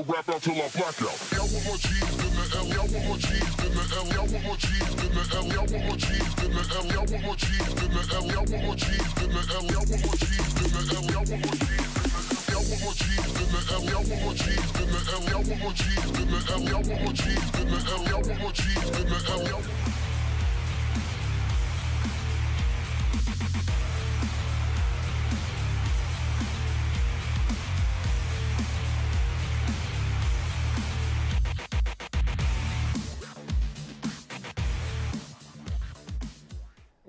rap out till I black out. Y'all want more cheese in the L, y'all want more cheese in the L, y'all want more cheese in the L, y'all want more cheese in the L, y'all want more cheese in the L, y'all want more cheese in the L, y'all want more cheese in the L, y'all want more cheese in the L, y'all want more cheese in the L, y'all want more cheese in the L, y'all want more cheese in the L, y'all want more cheese in the L, y'all want more cheese in the L, y'all.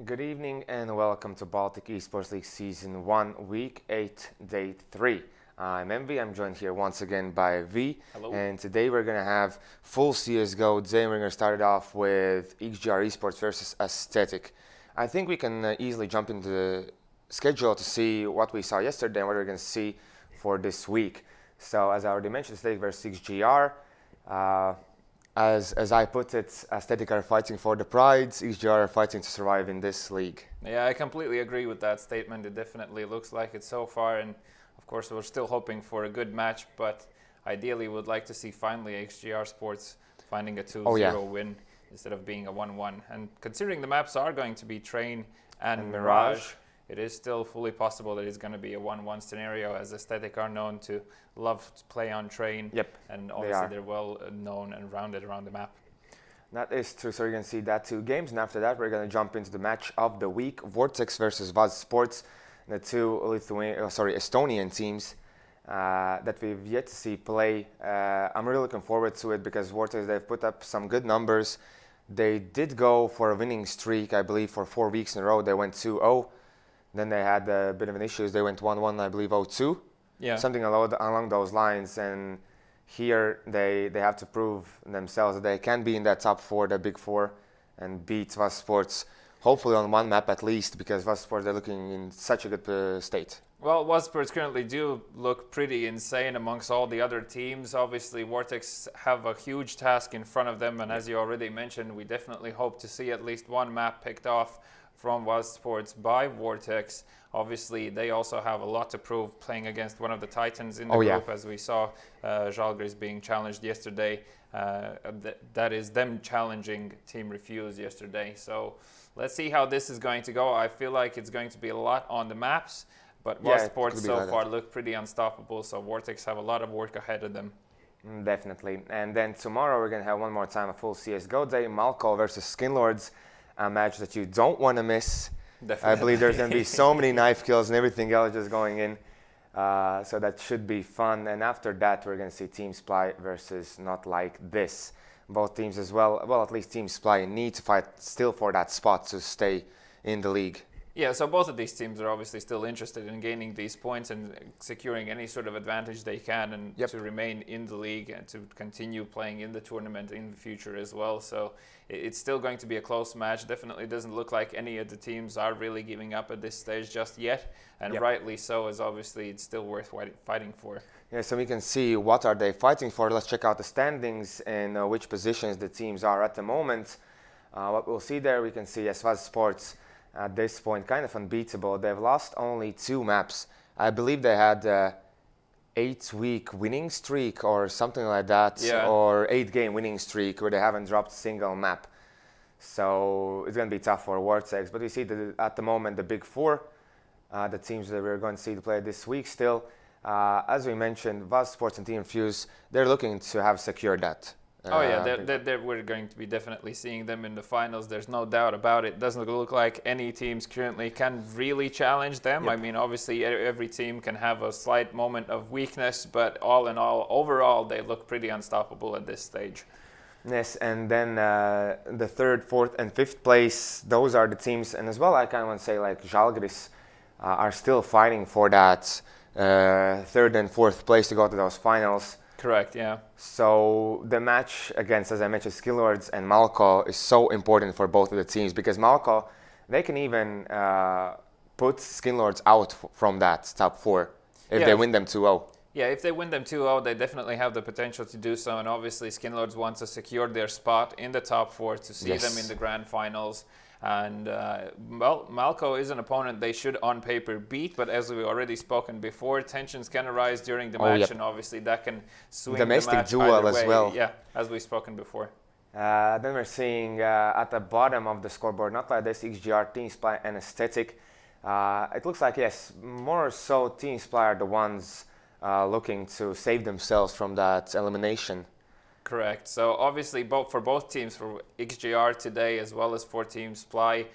Good evening and welcome to Baltic eSports League Season 1, Week 8, Day 3. I'm Envy, I'm joined here once again by V. Hello. And today we're going to have full CSGO. Today we're going to start it off with XGR eSports versus Aesthetic. I think we can easily jump into the schedule to see what we saw yesterday and what we're going to see for this week. So as I already mentioned, Aesthetic versus XGR. As I put it, Aesthetic are fighting for the prides, XGR are fighting to survive in this league. Yeah, I completely agree with that statement. It definitely looks like it so far, and of course we're still hoping for a good match, but ideally would like to see finally XGR Sports finding a 2-0 win instead of being a 1-1. And considering the maps are going to be Train and Mirage, it is still fully possible that it's going to be a 1-1 scenario, as Aesthetic are known to love to play on Train. Yep, and obviously they're well known and rounded around the map. That is true, so you're going to see that 2 games, and after that we're going to jump into the match of the week, Vortex versus BESL Sports, the 2 Estonian teams that we've yet to see play. I'm really looking forward to it because Vortex, they've put up some good numbers. They did go for a winning streak, I believe, for 4 weeks in a row. They went 2-0. Then they had a bit of an issue. They went 1-1, I believe, 0-2. Yeah. Something along those lines. And here they have to prove themselves that they can be in that top 4, the big 4, and beat BESL Sports, hopefully on one map at least, because BESL Sports, they're looking in such a good state. Well, BESL Sports currently do look pretty insane amongst all the other teams. Obviously, Vortex have a huge task in front of them, and as you already mentioned, we definitely hope to see at least one map picked off from BESL Sports by Vortex. Obviously, they also have a lot to prove playing against one of the titans in the group, as we saw Žalgiris being challenged yesterday. That is them challenging Team Refuse yesterday. So let's see how this is going to go. I feel like it's going to be a lot on the maps, but BESL Sports so far look pretty unstoppable, so Vortex have a lot of work ahead of them. Definitely. And then tomorrow we're going to have one more time a full CSGO day, Malco versus Skinlords. A match that you don't want to miss. Definitely. I believe there's going to be so many knife kills and everything else just going in. So that should be fun. And after that, we're going to see Team Supply versus Not Like This. Both teams as well. Well, at least Team Supply need to fight still for that spot to stay in the league. Yeah, so both of these teams are obviously still interested in gaining these points and securing any sort of advantage they can, and to remain in the league and to continue playing in the tournament in the future as well. So it's still going to be a close match. Definitely doesn't look like any of the teams are really giving up at this stage just yet, and rightly so, as obviously it's still worth fighting for. Yeah, so we can see what are they fighting for. Let's check out the standings and which positions the teams are at the moment. What we'll see there, we can see BESL Sports at this point kind of unbeatable. They've lost only 2 maps. I believe they had a 8-week winning streak or something like that, or 8-game winning streak where they haven't dropped a single map. So it's going to be tough for Vortex. But we see that at the moment the big 4, the teams that we're going to see to play this week still. As we mentioned, BESL Sports and Team Fuse, they're looking to have secured that. We're going to be definitely seeing them in the finals. There's no doubt about it. Doesn't look like any teams currently can really challenge them. I mean, obviously, every team can have a slight moment of weakness, but all in all, overall, they look pretty unstoppable at this stage. Yes, and then the 3rd, 4th, and 5th place, those are the teams. And as well, I kind of want to say, like, Žalgiris are still fighting for that 3rd and 4th place to go to those finals. Correct, yeah. So the match against, as I mentioned, Skinlords and Malco is so important for both of the teams, because Malco, they can even put Skinlords out from that top 4 if they win them 2-0. Yeah, if they win them 2-0, they definitely have the potential to do so. And obviously, Skinlords want to secure their spot in the top 4 to see them in the grand finals. And, well, Malco is an opponent they should, on paper, beat. But as we've already spoken before, tensions can arise during the match. And obviously, that can swing domestic the match duel either as way. well. Yeah, as we've spoken before. Then we're seeing at the bottom of the scoreboard, not like this, XGR, Team Supply, and Aesthetic. It looks like, yes, more so Team Supply are the ones looking to save themselves from that elimination. Correct. So obviously, for both teams, for XGR today as well as for Team Supply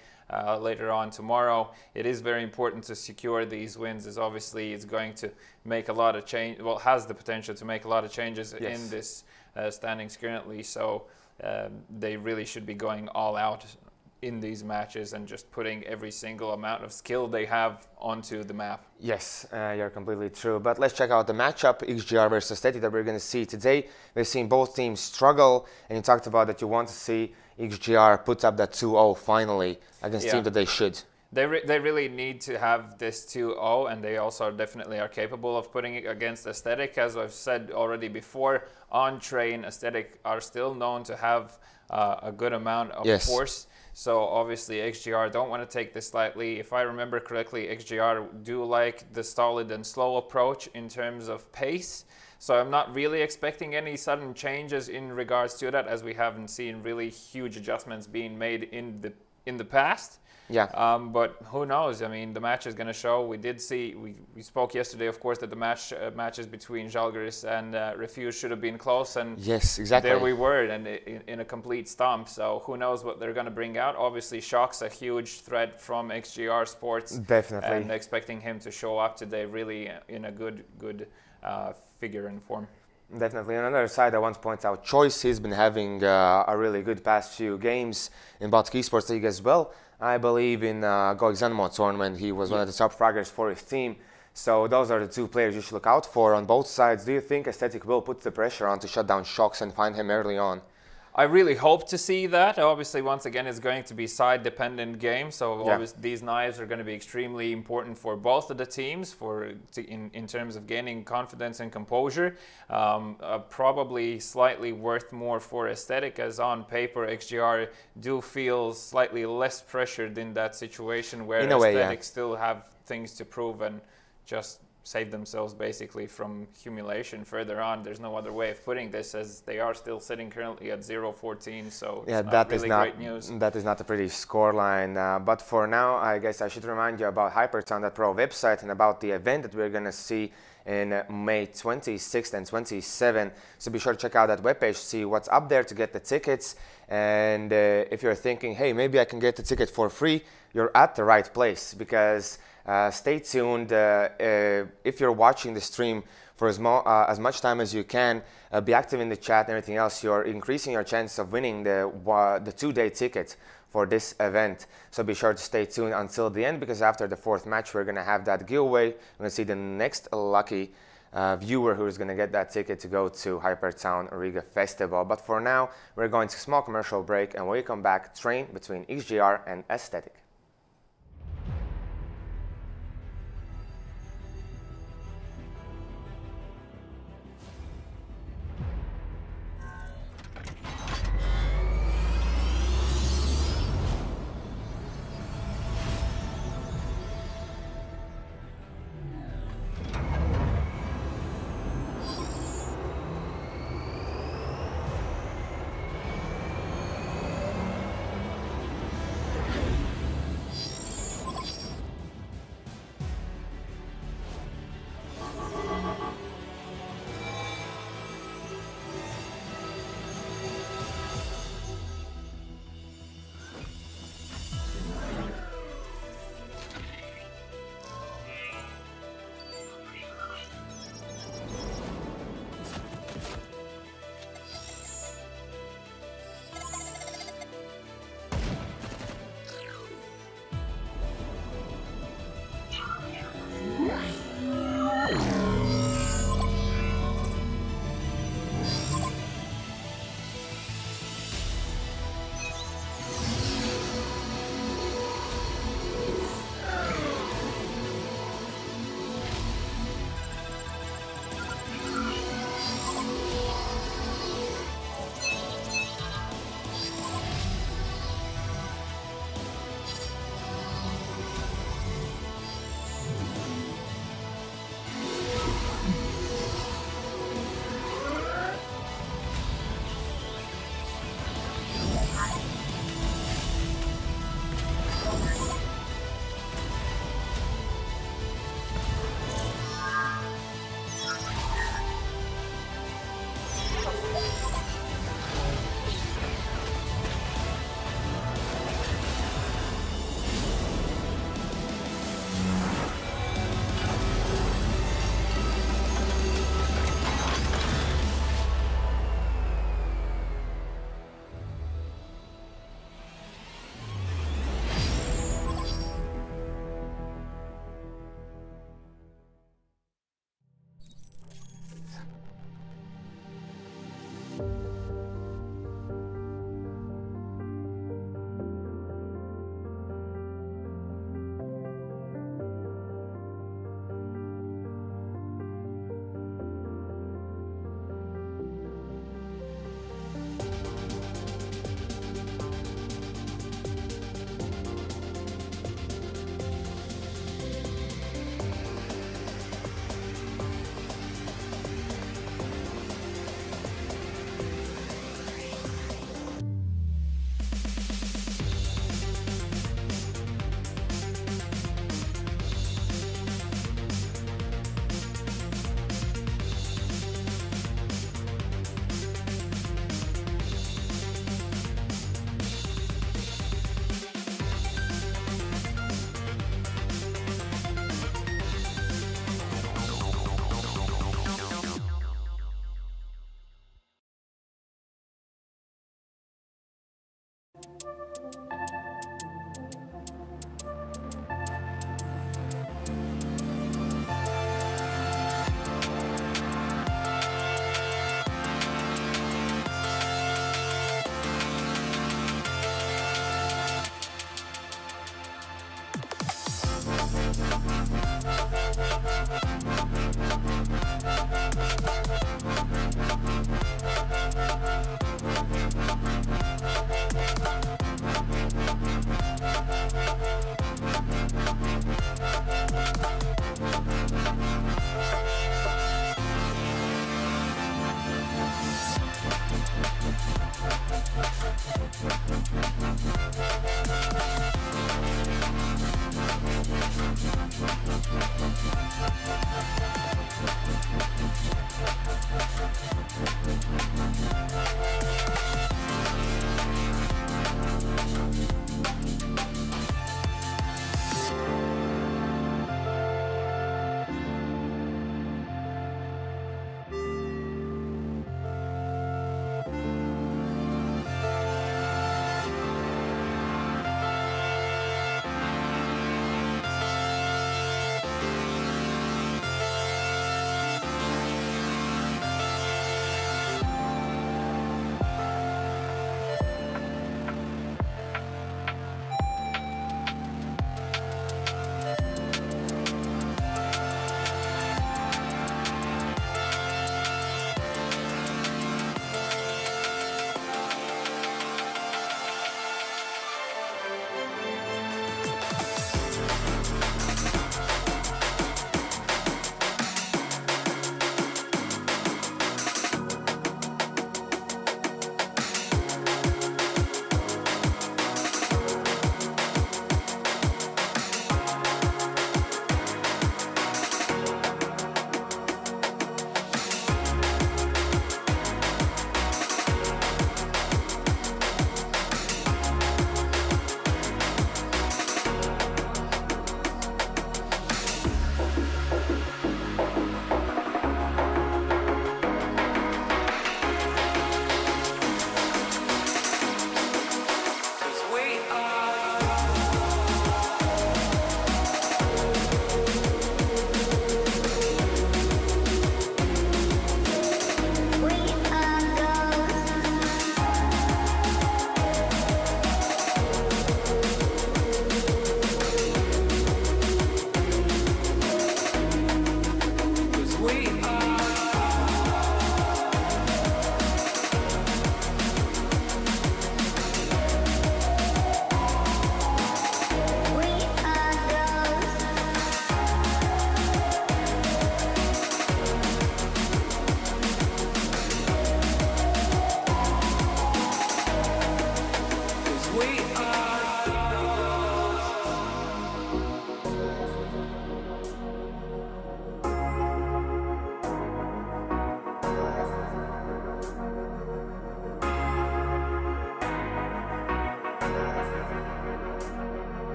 later on tomorrow, it is very important to secure these wins. As obviously, it's going to make a lot of change. Well, has the potential to make a lot of changes in this standings currently. So they really should be going all out in these matches and just putting every single amount of skill they have onto the map. Yes, you're completely true. But let's check out the matchup, XGR versus Aesthetic, that we're going to see today. We've seen both teams struggle, and you talked about that you want to see XGR put up that 2-0 finally against team that they should. They really need to have this 2-0, and they also definitely are capable of putting it against Aesthetic. As I've said already before, on train, Aesthetic are still known to have a good amount of force. So obviously XGR don't want to take this lightly. If I remember correctly, XGR do like the solid and slow approach in terms of pace. So I'm not really expecting any sudden changes in regards to that, as we haven't seen really huge adjustments being made in the past. Yeah. But who knows? I mean, the match is going to show. We did see, we spoke yesterday, of course, that the matches between Žalgiris and Refuse should have been close. And yes, exactly. There we were, and in a complete stomp. So who knows what they're going to bring out? Obviously, Shock's a huge threat from XGR Sports. Definitely. And expecting him to show up today really in a good figure and form. Definitely. On the other side, I want to point out Choice. He's been having a really good past few games in Baltic eSports League as well. I believe in GOEXANIMO tournament, he was one of the top fraggers for his team. So those are the two players you should look out for on both sides. Do you think Aesthetic will put the pressure on to shut down Shocks and find him early on? I really hope to see that. Obviously, once again, it's going to be side-dependent game. So these knives are going to be extremely important for both of the teams in terms of gaining confidence and composure. Probably slightly worth more for Aesthetic, as on paper, XGR do feel slightly less pressured in that situation, where Aesthetic still have things to prove and just save themselves basically from humiliation further on. There's no other way of putting this, as they are still sitting currently at 0-14, so it's not really great news. That is not a pretty scoreline, but for now, I guess I should remind you about HyperTown.pro website and about the event that we're going to see in May 26th and 27th. So be sure to check out that webpage, see what's up there to get the tickets. And if you're thinking, hey, maybe I can get the ticket for free, you're at the right place, because stay tuned. If you're watching the stream for as much time as you can, be active in the chat and everything else, you're increasing your chance of winning the 2-day ticket for this event. So be sure to stay tuned until the end, because after the 4th match, we're going to have that giveaway. We're going to see the next lucky viewer who is going to get that ticket to go to Hypertown Riga Festival. But for now, we're going to a small commercial break, and when we come back, train between XGR and Aesthetic.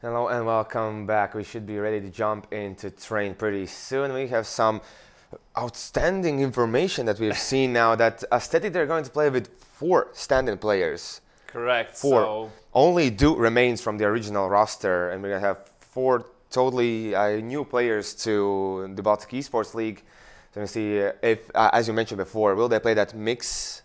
Hello and welcome back. We should be ready to jump into train pretty soon. We have some outstanding information that we've seen now that Aesthetic, they're going to play with 4 stand-in players. Correct. 4. So Only Duke remains from the original roster, and we're going to have 4 totally new players to the Baltic eSports League. So we'll see if, as you mentioned before, will they play that mix?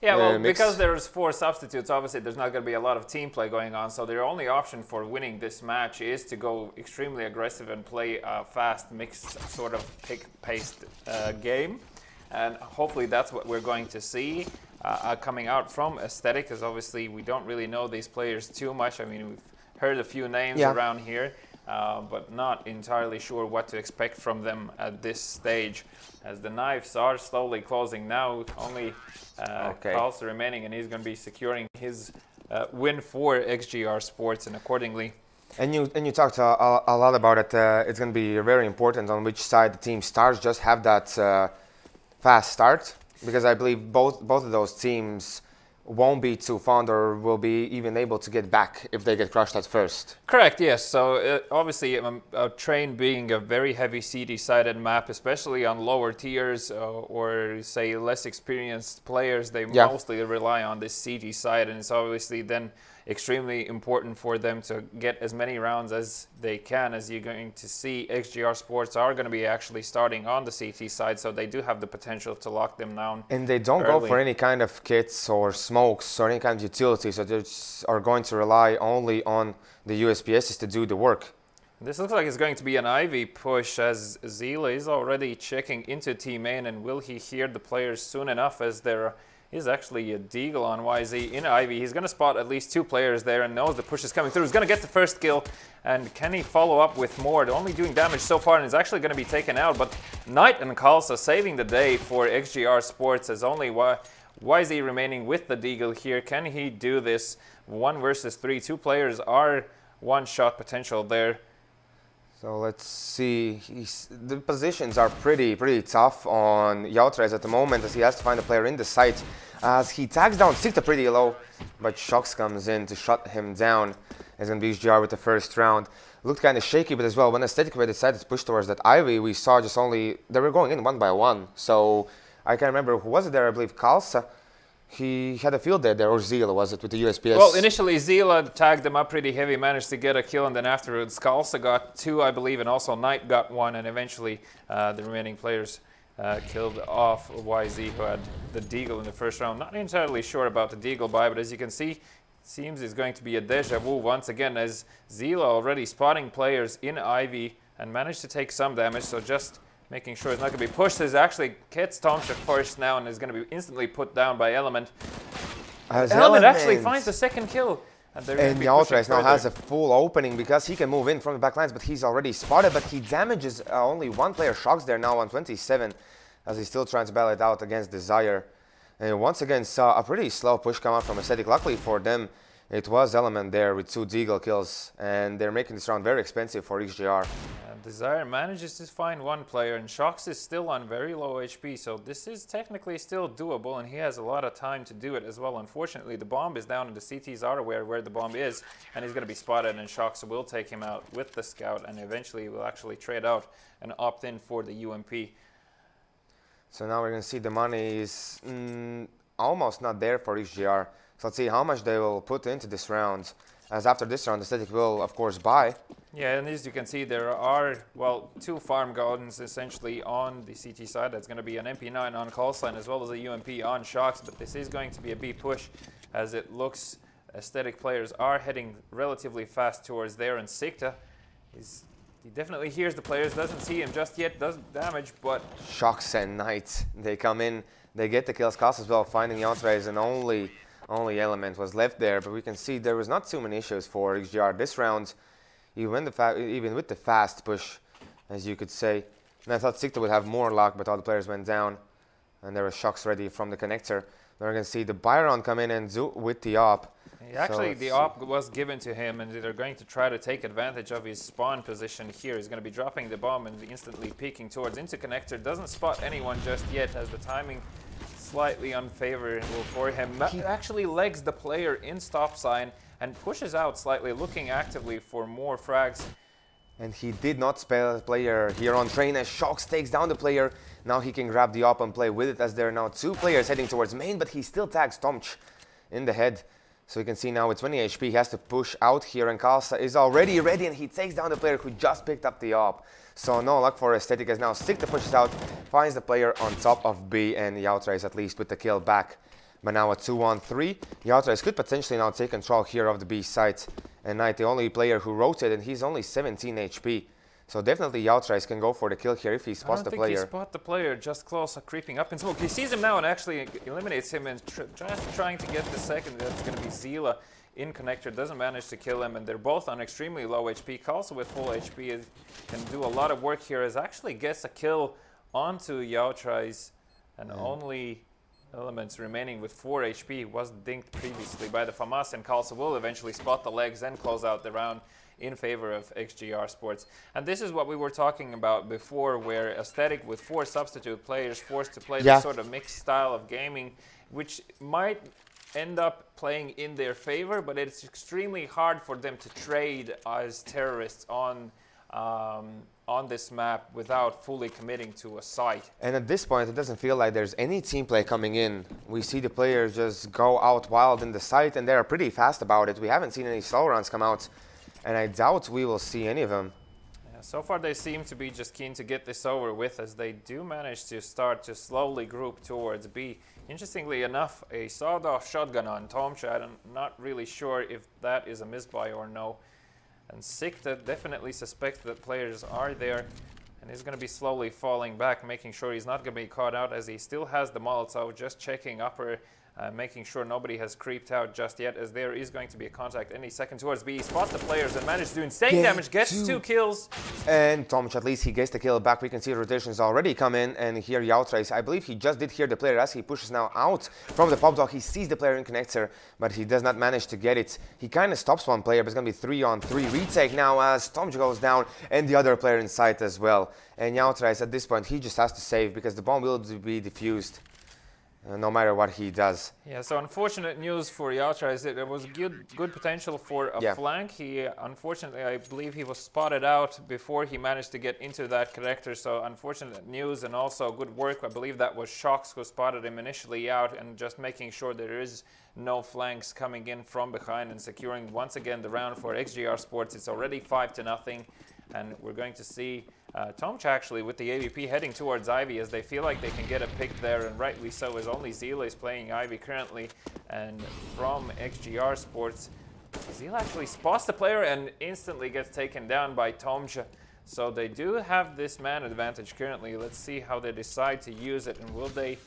yeah, well, mix? because there's 4 substitutes, obviously there's not going to be a lot of team play going on. So their only option for winning this match is to go extremely aggressive and play a fast, mixed sort of paced game. And hopefully that's what we're going to see coming out from Aesthetic, because obviously we don't really know these players too much. I mean, we've heard a few names around here, but not entirely sure what to expect from them at this stage. As the knives are slowly closing now, only Carl's remaining, and he's going to be securing his win for XGR Sports, and accordingly. And you talked a lot about it. It's going to be very important on which side the team starts. Just have that fast start, because I believe both of those teams won't be too fond or will be even able to get back if they get crushed at first. Correct, yes. So obviously a train being a very heavy CD-sided map, especially on lower tiers or say less experienced players, they mostly rely on this CD side, and it's obviously then extremely important for them to get as many rounds as they can. As you're going to see, XGR Sports are going to be actually starting on the CT side, so they do have the potential to lock them down. And they don't go for any kind of kits or smokes or any kind of utility, so they are going to rely only on the USPSs to do the work. This looks like it's going to be an Ivy push, as Zila is already checking into Team A, and will he hear the players soon enough, as there is actually a Deagle on YZ in Ivy. He's going to spot at least 2 players there and knows the push is coming through. He's going to get the first kill, and can he follow up with more? Only doing damage so far, and is actually going to be taken out. But Knight and Kalsa saving the day for XGR Sports, as only YZ remaining with the Deagle here. Can he do this? 1 versus 3. 2 players are one-shot potential there. So let's see. The positions are pretty tough on Yautres at the moment, as he has to find a player in the site. As he tags down Sikta pretty low, but Shox comes in to shut him down. It's going to be XGR with the first round. Looked kind of shaky, but as well, when Aesthetic decided to push towards that Ivy, we saw just only, they were going in 1 by 1. So I can't remember who was it there, I believe Kalsa. He had a field day there, or Zila was it, with the USPS? Well, initially Zila tagged them up pretty heavy, managed to get a kill, and then afterwards Kalsa got 2, I believe, and also Knight got 1, and eventually the remaining players killed off YZ, who had the Deagle in the first round. Not entirely sure about the Deagle buy, but as you can see, it seems it's going to be a deja vu once again, as Zila already spotting players in Ivy and managed to take some damage, so just making sure it's not going to be pushed. There's actually gets Tomchuk first now and is going to be instantly put down by Element. Element actually finds the second kill. And Yautres now has a full opening because he can move in from the back lines, but he's already spotted, but he damages only 1 player. Shox there now on 27, as he's still trying to battle it out against Desire. And once again saw a pretty slow push come out from Aesthetic. Luckily for them, it was Element there with 2 Deagle kills, and they're making this round very expensive for XGR. Desire manages to find 1 player, and Shox is still on very low HP, so this is technically still doable, and he has a lot of time to do it as well. Unfortunately, the bomb is down, and the CTs are aware where the bomb is, and he's going to be spotted, and Shox will take him out with the scout, and eventually will actually trade out and opt in for the UMP. So now we're going to see the money is almost not there for XGR. So let's see how much they will put into this round. As after this round, Aesthetic will, of course, buy. Yeah, and as you can see, there are, well, 2 farm gardens essentially on the CT side. That's going to be an MP9 on Callsign as well as a UMP on Shox, but this is going to be a B push, as it looks Aesthetic players are heading relatively fast towards there, and Sikta he definitely hears the players, doesn't see him just yet, does damage, but Shox and Knight, they come in, they get the kills. Cost as well, finding Yautres, and only Element was left there, but we can see there was not too many issues for XGR this round, even with the fast push, as you could say. And I thought Sikta would have more luck, but all the players went down, and there was Shox ready from the connector. Then we're going to see the Byron come in and do with the op. Actually, the op was given to him, and they're going to try to take advantage of his spawn position here. He's going to be dropping the bomb and instantly peeking towards into connector. Doesn't spot anyone just yet, as the timing slightly unfavorable for him. Actually legs the player in stop sign and pushes out slightly, looking actively for more frags. And he did not spell player here on train as Shox takes down the player. Now he can grab the op and play with it, as there are now 2 players heading towards main, but he still tags Tomch in the head. So you can see now with 20 HP, he has to push out here, and Kalsa is already ready, and he takes down the player who just picked up the op. So no luck for Aesthetic, as now Sikta pushes out, finds the player on top of B, and Yautra is at least with the kill back. But now a 2-on-3, Yautra could potentially now take control here of the B site. And Knight, the only player who rotated, he's only 17 HP. So definitely Yautra can go for the kill here if he spots the player. I don't think he spot the player just close, creeping up in smoke. He sees him now and actually eliminates him, and just trying to get the second. That's going to be Zila in connector. Doesn't manage to kill him, and they're both on extremely low HP. Kalsa with full HP can do a lot of work here, as actually gets a kill onto Yautra, and only Elements remaining with 4 HP was dinked previously by the FAMAS, and Kalsa will eventually spot the legs and close out the round in favor of XGR Sports. And this is what we were talking about before, where Aesthetic with 4 substitute players forced to play this sort of mixed style of gaming, which might end up playing in their favor, but it's extremely hard for them to trade as terrorists on this map without fully committing to a site. And at this point, it doesn't feel like there's any team play coming in. We see the players just go out wild in the site, and they're pretty fast about it. We haven't seen any slow runs come out, and I doubt we will see any of them. Yeah, so far they seem to be just keen to get this over with, as they do manage to start to slowly group towards B. Interestingly enough, a sawed-off shotgun on Tomcha. I'm not really sure if that is a misbuy or no. And Sikta definitely suspects that players are there, and is going to be slowly falling back, making sure he's not going to be caught out, as he still has the Molotov, just checking upper, making sure nobody has creeped out just yet, as there is going to be a contact any second towards B. He spots the players and manages to do insane damage, gets 2 kills. And Tomch, at least he gets the kill back. We can see rotations already come in, and here Yautra, I believe he just did hear the player as he pushes now out from the pop dog. He sees the player in connector, but he does not manage to get it. He kind of stops one player, but it's going to be 3-on-3 retake now as Tomch goes down, and the other player in sight as well. And Yautra, at this point, he just has to save, because the bomb will be defused. No matter what he does. Yeah, so unfortunate news for Yautra is that there was good potential for a flank. He, unfortunately, I believe he was spotted out before he managed to get into that connector, so unfortunate news, and also good work. I believe that was Shox who spotted him initially out, and just making sure there is no flanks coming in from behind, and securing once again the round for XGR Sports. It's already 5-0, and we're going to see Tomch actually with the AVP heading towards Ivy, as they feel like they can get a pick there, and rightly so, as only Zila is playing Ivy currently. And from XGR Sports, Zila actually spots the player and instantly gets taken down by Tomch. So they do have this man advantage currently. Let's see how they decide to use it, and will they...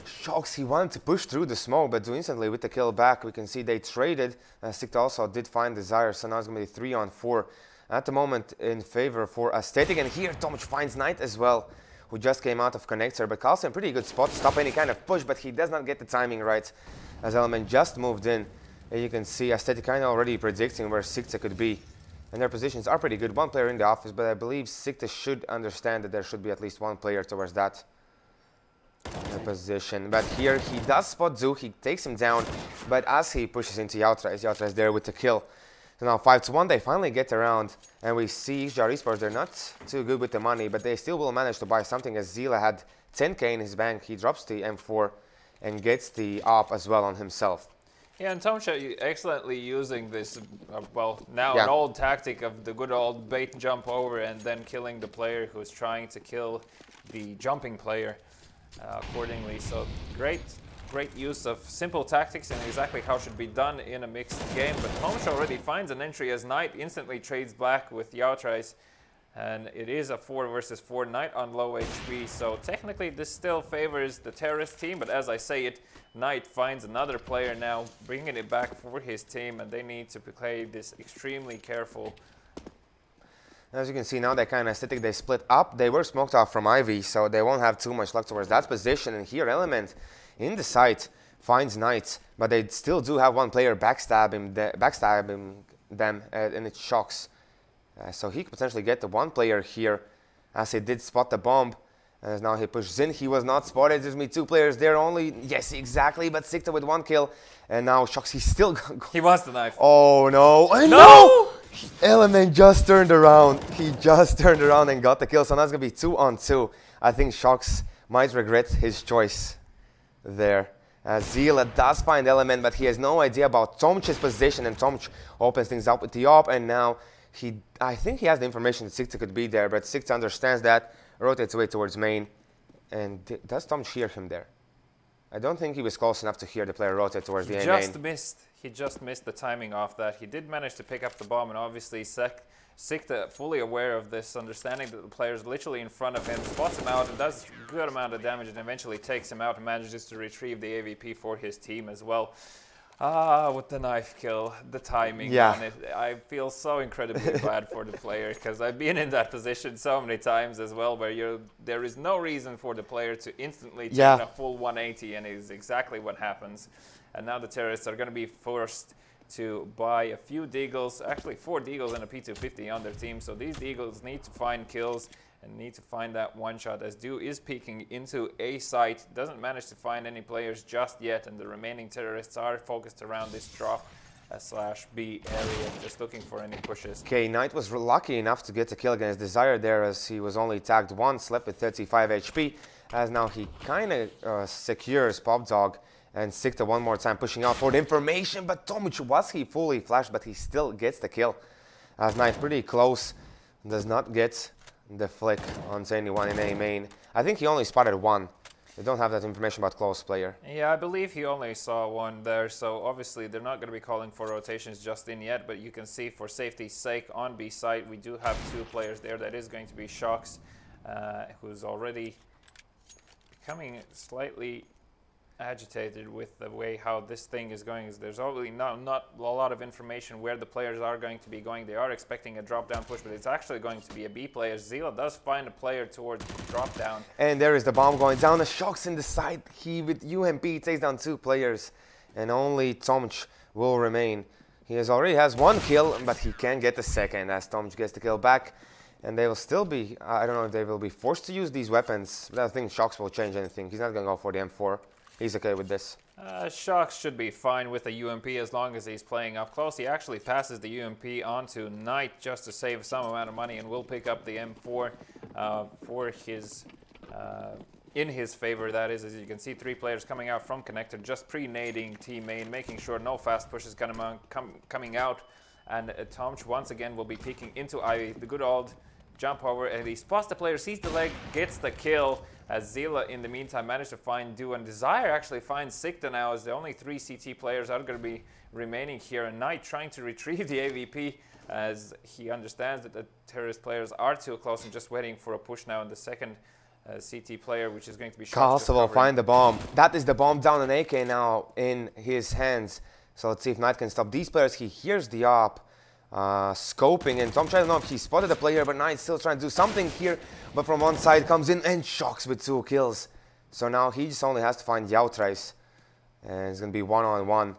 Shox, he wanted to push through the smoke, but instantly with the kill back, we can see they traded. Sikta also did find Desire, so now it's going to be 3-on-4. At the moment in favor for Aesthetic, and here Tomch finds Knight as well, who just came out of connector, but Kalsa in pretty good spot to stop any kind of push, but he does not get the timing right, as Element just moved in. And you can see Aesthetic kind of already predicting where Sikta could be, and their positions are pretty good. One player in the office, but I believe Sikta should understand that there should be at least one player towards that position. But here he does spot Zoo, he takes him down, but as he pushes into Yautra is there with the kill. So now 5-1, they finally get around, and we see XGR Esports, they're not too good with the money, but they still will manage to buy something, as Zila had 10k in his bank. He drops the M4 and gets the op as well on himself. Yeah, and Tomcha excellently using this, well, now an old tactic of the good old bait jump over and then killing the player who's trying to kill the jumping player accordingly. So great use of simple tactics, and exactly how should be done in a mixed game. But Tomcha already finds an entry, as Knight instantly trades black with Yautra, and it is a 4 versus 4, Knight on low HP. So technically this still favors the terrorist team, but as I say it, Knight finds another player now, bringing it back for his team, and they need to play this extremely careful. As you can see now, they kind of Aesthetic, they split up. They were smoked off from Ivy, so they won't have too much luck towards that position. And here Element in the site finds Knight, but they still do have one player backstabbing them, and it's Shox. So he could potentially get the one player here, as he did spot the bomb. As now he pushes in. He was not spotted. There's me 2 players there only. Yes, exactly. But Sikta with 1 kill. And now Shox, he's still... He wants the knife. Oh, no. No! Element just turned around. He just turned around and got the kill. So now it's going to be 2 on 2. I think Shox might regret his choice there. Zila does find Element, but he has no idea about Tomch's position. And Tomch opens things up with the op. And now I think he has the information that Sikta could be there. But Sikta understands that, rotates away towards main. And does Tomch hear him there? I don't think he was close enough to hear the player rotate towards the main. He just missed the timing off that. He did manage to pick up the bomb, and obviously Sikta, fully aware of this, understanding that the player is literally in front of him, spots him out and does a good amount of damage and eventually takes him out and manages to retrieve the AVP for his team as well. With the knife kill, the timing on it, I feel so incredibly bad for the player, because I've been in that position so many times as well, where there is no reason for the player to instantly turn a full 180, and it is exactly what happens. And now the terrorists are going to be forced to buy a few deagles, actually 4 deagles and a P250 on their team. So these deagles need to find kills and need to find that one shot, as Do is peeking into A site, doesn't manage to find any players just yet, and the remaining terrorists are focused around this drop /B area, just looking for any pushes. Okay, Knight was lucky enough to get a kill against Desire there, as he was only tagged once, left with 35 HP, as now he kind of secures Pop Dog. And Sikta one more time pushing out for the information, but Tomic, was he fully flashed, but he still gets the kill. As Knight pretty close, does not get the flick onto anyone in A main. I think he only spotted 1. They don't have that information about close player. Yeah, I believe he only saw 1 there, so obviously they're not going to be calling for rotations just in yet, but you can see for safety's sake on B site, we do have 2 players there. That is going to be Shox, who's already becoming slightly agitated with the way how this thing is going. There's obviously not a lot of information where the players are going to be going. They are expecting a drop down push, but it's actually going to be a B player. Zila does find a player towards drop down. And there is the bomb going down. The Shox in the side. He with UMP takes down 2 players, and only Tomch will remain. He already has 1 kill, but he can get the second as Tomch gets the kill back. And they will still be, I don't know if they will be forced to use these weapons, but I think Shox will change anything. He's not going to go for the M4. He's okay with this. Shox should be fine with the UMP as long as he's playing up close. He actually passes the UMP onto Knight just to save some amount of money, and will pick up the M4 for his, in his favor. That is, as you can see, 3 players coming out from connector, just pre-nading team main, making sure no fast pushes coming out. And Tomch once again will be peeking into Ivy. The good old jump over, and he spots the player, sees the leg, gets the kill. As Zila, in the meantime, managed to find Do, and Desire actually finds Sikta now, as the only 3 CT players are going to be remaining here. And Knight trying to retrieve the AVP, as he understands that the terrorist players are too close and just waiting for a push now in the second CT player, which is going to be Castle will find the bomb. That is the bomb down on AK now in his hands. So let's see if Knight can stop these players. He hears the op. Scoping, and Tom trying to know if he spotted the player, but Knight's still trying to do something here, but from one side comes in and Shox with 2 kills. So now he just only has to find Yautrais, and it's going to be 1-on-1.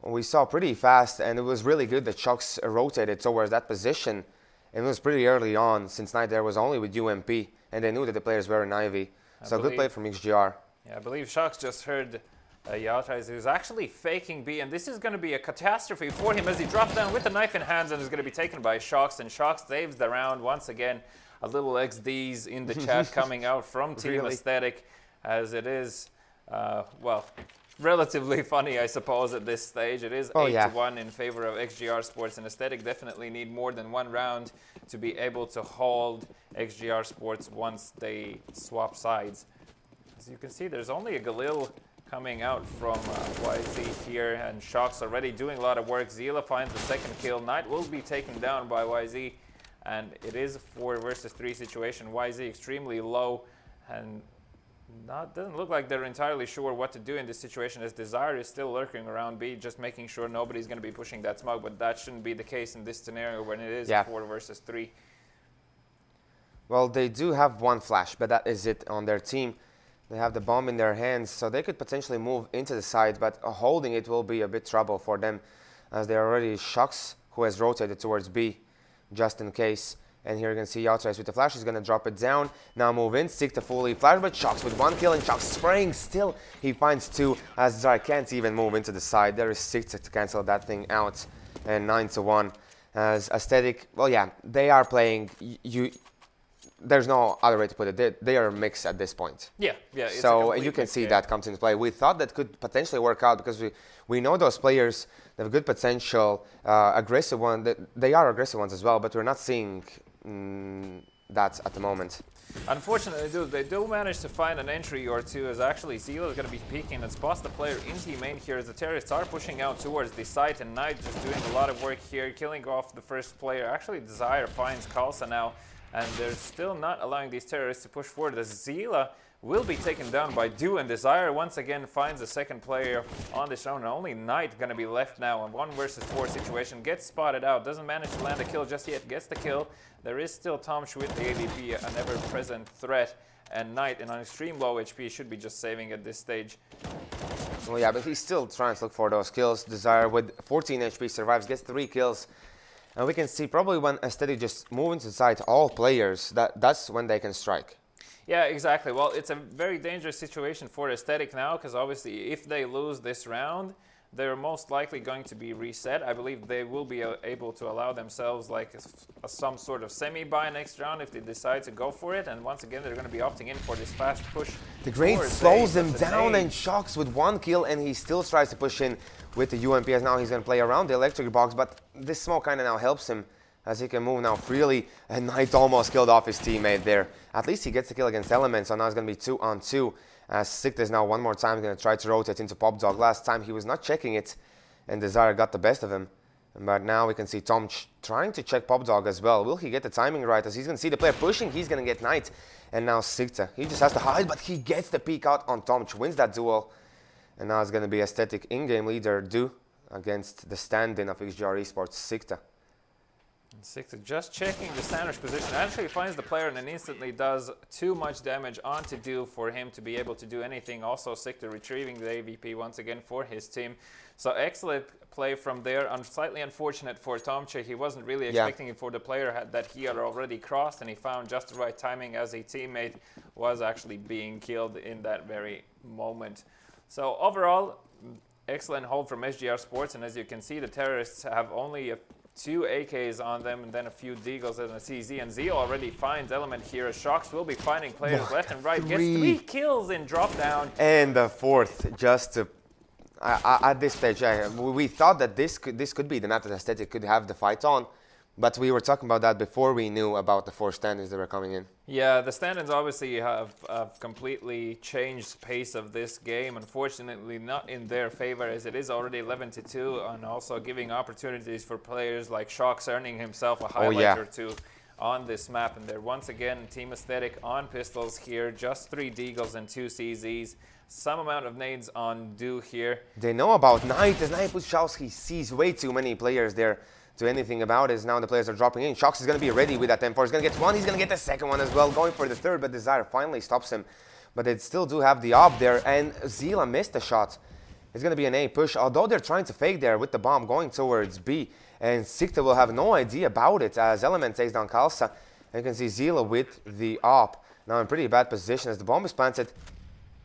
We saw pretty fast, and it was really good that Shox rotated towards that position, and it was pretty early on, since Knight there was only with UMP, and they knew that the players were in Ivy. So good play from XGR. Yeah, I believe Shox just heard Yautrais, who's actually faking B, and this is going to be a catastrophe for him as he drops down with the knife in hands and is going to be taken by Shox, and Shox saves the round once again. A little XDs in the chat coming out from Team Aesthetic, as it is, well, relatively funny, I suppose, at this stage. It is 8-1 in favor of XGR Sports, and Aesthetic definitely need more than 1 round to be able to hold XGR Sports once they swap sides. As you can see, there's only a Galil coming out from YZ here, and Shox already doing a lot of work. Zila finds the second kill. Knight will be taken down by YZ, and it is a 4 versus 3 situation. YZ extremely low, and doesn't look like they're entirely sure what to do in this situation, as Desire is still lurking around B, just making sure nobody's going to be pushing that smoke, but that shouldn't be the case in this scenario when it is 4 versus 3. Well, they do have 1 flash, but that is it on their team. They have the bomb in their hands, so they could potentially move into the side, but holding it will be a bit trouble for them, as they are already Shox, who has rotated towards B, just in case. And here you can see outside with the flash. He's going to drop it down. Now move in. Sikta fully flash, but Shox with 1 kill, and Shox spraying still. He finds 2 as Zara can't even move into the side. There is Sikta to cancel that thing out. And 9-1. As Aesthetic, well, yeah, they are playing. There's no other way to put it. They are mixed at this point. Yeah. It's so you can see that comes into play. We thought that could potentially work out because we know those players. They have good potential, aggressive one. They are aggressive ones as well, but we're not seeing that at the moment. Unfortunately, they do manage to find an entry or two, as actually Zila is going to be peeking and spots the player into main here as the terrorists are pushing out towards the site, and Knight just doing a lot of work here, killing off the first player. Actually, Desire finds Kalsa now, and they're still not allowing these terrorists to push forward as Zila will be taken down by Do, and Desire once again finds a second player on this round. And only Knight going to be left now in 1 versus 4 situation. Gets spotted out, doesn't manage to land a kill just yet, gets the kill. There is still Tomch with the AVP, an ever-present threat, and Knight in an extreme low HP should be just saving at this stage. Well, yeah, but he's still trying to look for those kills. Desire with 14 HP survives, gets 3 kills. And we can see probably when Aesthetic just move into the side, all players, that's when they can strike. Yeah, exactly. Well, it's a very dangerous situation for Aesthetic now, because obviously if they lose this round, they're most likely going to be reset. I believe they will be able to allow themselves like some sort of semi-buy next round if they decide to go for it. And once again, they're going to be opting in for this fast push. The Great slows him down and Shox with 1 kill, and he still tries to push in with the UMP as now he's going to play around the electric box, but this smoke kind of now helps him as he can move now freely, and Knight almost killed off his teammate there. At least he gets the kill against Element, so now it's going to be 2-on-2. As Sikta is now one more time going to try to rotate into Pop Dog. Last time he was not checking it, and Desire got the best of him. But now we can see Tom trying to check Pop Dog as well. Will he get the timing right? As he's going to see the player pushing, he's going to get Knight. And now Sikta, he just has to hide, but he gets the peek out on Tomch, wins that duel. And now it's going to be Aesthetic in-game leader Do against the stand-in of XGR eSports, Sikta. Sikta just checking the sandwich position, actually finds the player and then instantly does too much damage onto Do for him to be able to do anything. Also Sikta retrieving the AVP once again for his team. So excellent play from there. Slightly unfortunate for Tomche. He wasn't really expecting it for the player that he had already crossed, and he found just the right timing as a teammate was actually being killed in that very moment. So overall, excellent hold from SGR Sports, and as you can see, the terrorists have only 2 AKs on them and then a few Deagles and a CZ, and Z already finds Element here. Shox will be finding players left and right, gets 3 kills in drop down. And the 4th, just to, at this stage, we thought that this could be the map that Aesthetic could have the fight on, but we were talking about that before we knew about the 4 stand-ins that were coming in. Yeah, the stand-ins obviously have completely changed the pace of this game. Unfortunately, not in their favor, as it is already 11-2, and also giving opportunities for players like Shox earning himself a highlight or 2 on this map. And they're once again Team Aesthetic on pistols here, just 3 Deagles and 2 CZs. Some amount of nades on Do here. They know about Knight. As Knight puts Shox, he sees way too many players there to anything about it. Now the players are dropping in. Shox is going to be ready with that 10-4. He's going to get 1. He's going to get the second one as well. Going for the 3rd, but Desire finally stops him. But they still do have the op there, and Zila missed the shot. It's going to be an A push, although they're trying to fake there with the bomb going towards B. And Sikta will have no idea about it as Element takes down Kalsa. And you can see Zila with the op. Now in pretty bad position as the bomb is planted.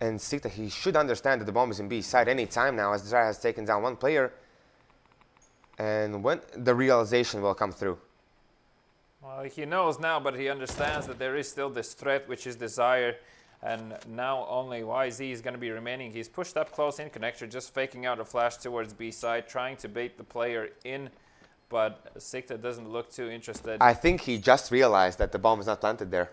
And Sikta, he should understand that the bomb is in B side any time now, as Desire has taken down 1 player. And when the realization will come through. Well, he knows now, but he understands that there is still this threat, which is Desire. And now only YZ is going to be remaining. He's pushed up close in connector, just faking out a flash towards B side, trying to bait the player in. But Sikta doesn't look too interested. I think he just realized that the bomb is not planted there.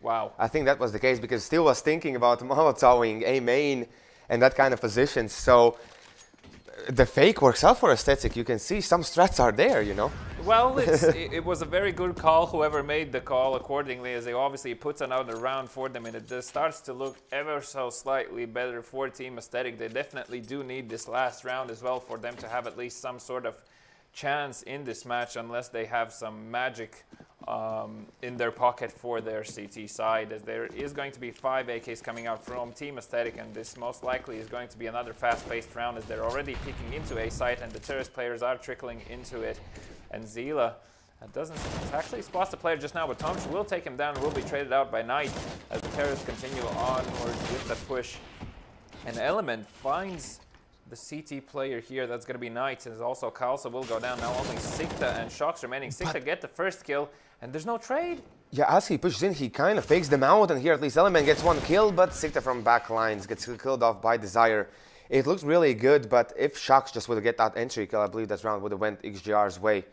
Wow. I think that was the case, because Steel was thinking about Molotoving A main and that kind of position. So the fake works out for Aesthetic. You can see some strats are there, you know. Well, it was a very good call, whoever made the call accordingly, as they obviously puts another round for them, and it just starts to look ever so slightly better for Team Aesthetic. They definitely do need this last round as well for them to have at least some sort of chance in this match, unless they have some magic in their pocket for their CT side, as there is going to be 5 AKs coming out from Team Aesthetic, and this most likely is going to be another fast-paced round, as they're already peeking into A site and the terrorist players are trickling into it. And Zila That doesn't actually spots the player just now, but Tomch will take him down and will be traded out by Knight as the terrorists continue onwards with the push. And Element finds the CT player here. That's going to be Knight. And also Kalsa will go down. Now only Sikta and Shocks remaining. Sikta get the first kill, and there's no trade. Yeah, as he pushes in, he kind of fakes them out, and here at least Element gets one kill, but Sikta from back lines gets killed off by Desire. It looks really good, but if Shocks just would have get that entry kill, I believe that round would have went XGR's way,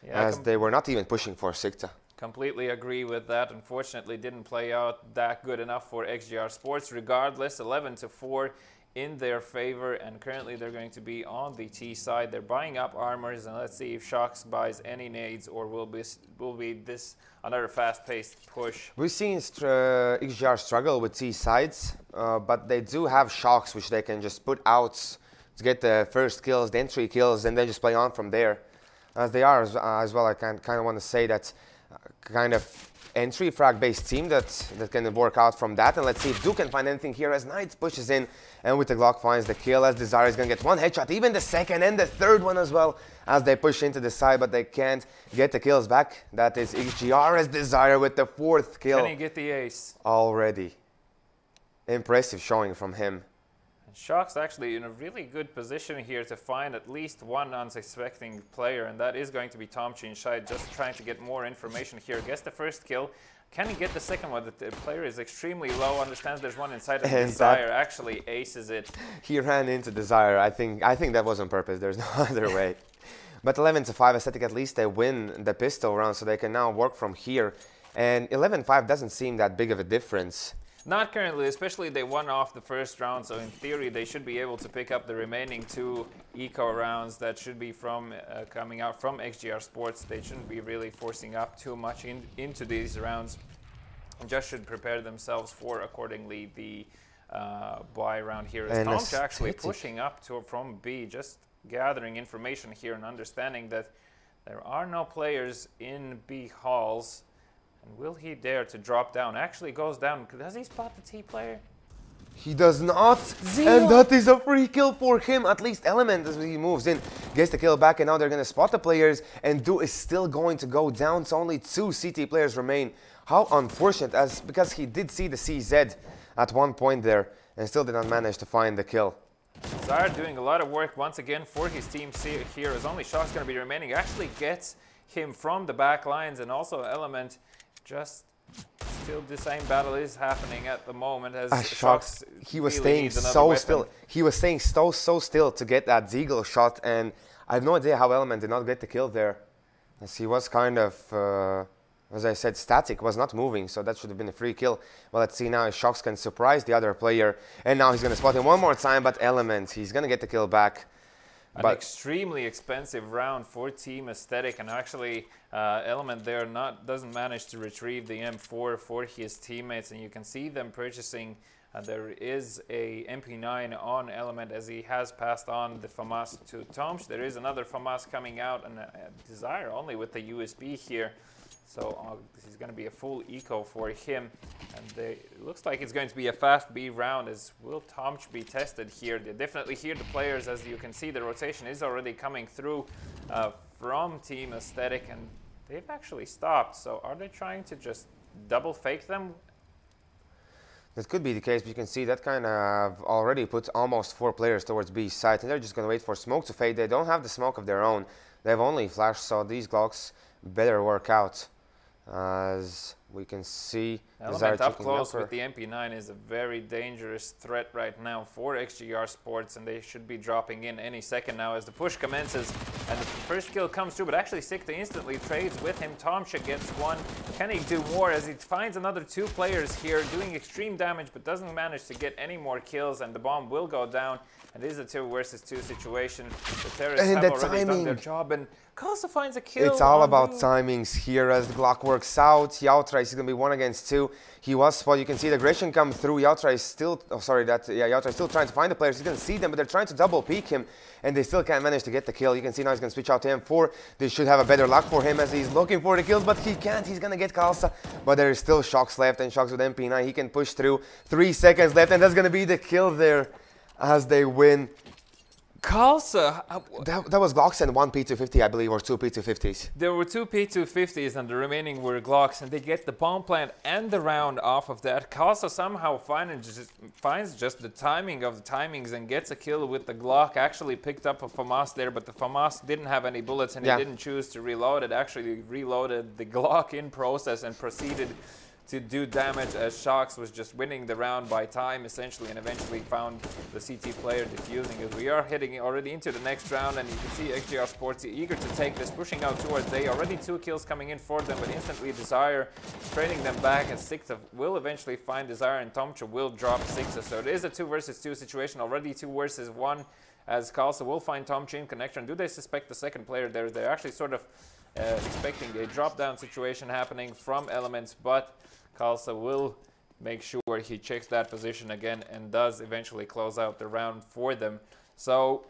as they were not even pushing for Sikta. Completely agree with that. Unfortunately, didn't play out that good enough for XGR Sports. Regardless, 11-4 in their favor, and currently they're going to be on the T side. They're buying up armors, and let's see if Shocks buys any nades or will be this another fast-paced push. We've seen XGR struggle with T sides, but they do have Shocks which they can just put out to get the first kills, the entry kills, and then just play on from there. As they are as well, I kind of want to say that kind of entry frag based team that can work out from that. And let's see if Duke can find anything here as Knights pushes in, and with the Glock finds the kill, as Desire is going to get one headshot, even the second and the third one as well, as they push into the side, but they can't get the kills back. That is XGR as Desire with the fourth kill. Can he get the ace? Already. Impressive showing from him. And Shocks actually in a really good position here to find at least one unsuspecting player, and that is going to be Tomchi inside, just trying to get more information here. Gets the first kill. Can he get the second one? The player is extremely low, understands there's one inside, and Desire actually aces it. He ran into Desire. I think that was on purpose. There's no other way. But 11-5, Aesthetic, at least they win the pistol round, so they can now work from here. And 11-5 doesn't seem that big of a difference. Not currently, especially they won off the first round, so in theory they should be able to pick up the remaining two eco rounds that should be from coming out from XGR Sports. They shouldn't be really forcing up too much into these rounds, and just should prepare themselves for accordingly the buy round here. As Tom's actually pushing up from B, just gathering information here and understanding that there are no players in B halls. And will he dare to drop down? Actually goes down. Does he spot the T player? He does not. And that is a free kill for him. At least Element, as he moves in, gets the kill back. And now they're going to spot the players. And Du is still going to go down. So only two CT players remain. How unfortunate, because he did see the CZ at one point there. And still did not manage to find the kill. Desire doing a lot of work once again for his team here. As only Shocks going to be remaining. Actually gets him from the back lines. And also Element... just still the same battle is happening at the moment as Shocks. He was staying so still. He was staying so still to get that Deagle shot, and I have no idea how Element did not get the kill there, as he was kind of, as I said, static, was not moving. So that should have been a free kill. Well, let's see now if Shocks can surprise the other player, and now he's going to spot him one more time. But Element, he's going to get the kill back. An extremely expensive round for Team Aesthetic, and actually Element there doesn't manage to retrieve the M4 for his teammates, and you can see them purchasing. There is a MP9 on Element as he has passed on the FAMAS to Tomsch. There is another FAMAS coming out, and Desire only with the USB here. So this is going to be a full eco for him. And it looks like it's going to be a fast B round. As will Tomch be tested here? They definitely hear the players. As you can see, the rotation is already coming through from Team Aesthetic. And they've actually stopped. So are they trying to just double fake them? That could be the case, but you can see that kind of already puts almost 4 players towards B side. And they're just going to wait for smoke to fade. They don't have the smoke of their own. They have only flash, so these Glocks better work out. As we can see, Element up close with the MP9 is a very dangerous threat right now for XGR Sports, and they should be dropping in any second now as the push commences and the first kill comes through. But actually Sikta instantly trades with him. Tomcha gets one. Can he do more as he finds another 2 players here doing extreme damage but doesn't manage to get any more kills, and the bomb will go down. And this is a 2 versus 2 situation. The terrorists have already done their job, and Kalsa finds a kill. It's all about timings here as the Glock works out. Yautra is going to be 1 against 2. He was spot. You can see the aggression come through. Yautra is still, Yautra is still trying to find the players. He's going to see them, but they're trying to double peek him, and they still can't manage to get the kill. You can see now he's going to switch out to M4. They should have a better luck for him as he's looking for the kills, but he can't. He's going to get Kalsa, but there is still Shocks left, and Shocks with MP9. He can push through. 3 seconds left, and that's going to be the kill there as they win Kalsa, That was Glocks and one P250, I believe, or two P250s. there were two P250s and the remaining were Glocks, and they get the bomb plant and the round off of that. Kalsa somehow finds just the timing of the timings and gets a kill with the Glock. Actually picked up a FAMAS there, but the FAMAS didn't have any bullets and he didn't choose to reload it. Actually reloaded the Glock in process and proceeded to do damage as Shox was just winning the round by time essentially, and eventually found the CT player defusing it. We are heading already into the next round, and you can see XGR Sports eager to take this, pushing out towards A. Already 2 kills coming in for them, but instantly Desire trading them back, as Sikta will eventually find Desire and Tomcha will drop Sikta. So it is a 2 versus 2 situation, already 2 versus 1, as Kalsa will find Tomcha in connection. Do they suspect the second player there? They're actually sort of expecting a drop down situation happening from Elements, but Kalsa will make sure he checks that position again and does eventually close out the round for them. So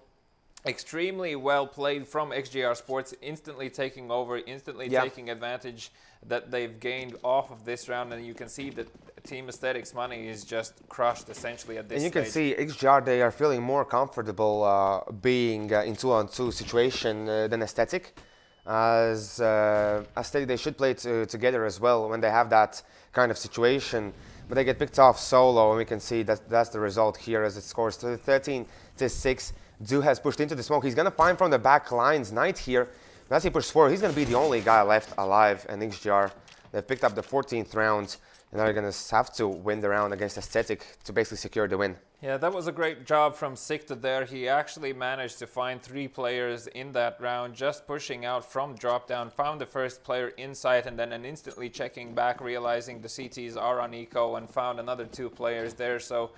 extremely well played from XGR Sports, instantly taking over, instantly taking advantage that they've gained off of this round, and you can see that Team Aesthetics money is just crushed essentially at this stage. And you can see XGR, they are feeling more comfortable being in 2-on-2 situation than Aesthetic. As Aesthetic, they should play together as well when they have that kind of situation, but they get picked off solo, and we can see that that's the result here as it scores 13-6. Du has pushed into the smoke. He's going to find from the back lines Knight here. But as he pushes forward, he's going to be the only guy left alive, and XGR, they've picked up the 14th round, and they're going to have to win the round against Aesthetic to basically secure the win. Yeah, that was a great job from Sikta there. He actually managed to find 3 players in that round, just pushing out from drop down, found the first player inside, and then instantly checking back, realizing the CTs are on eco, and found another 2 players there. So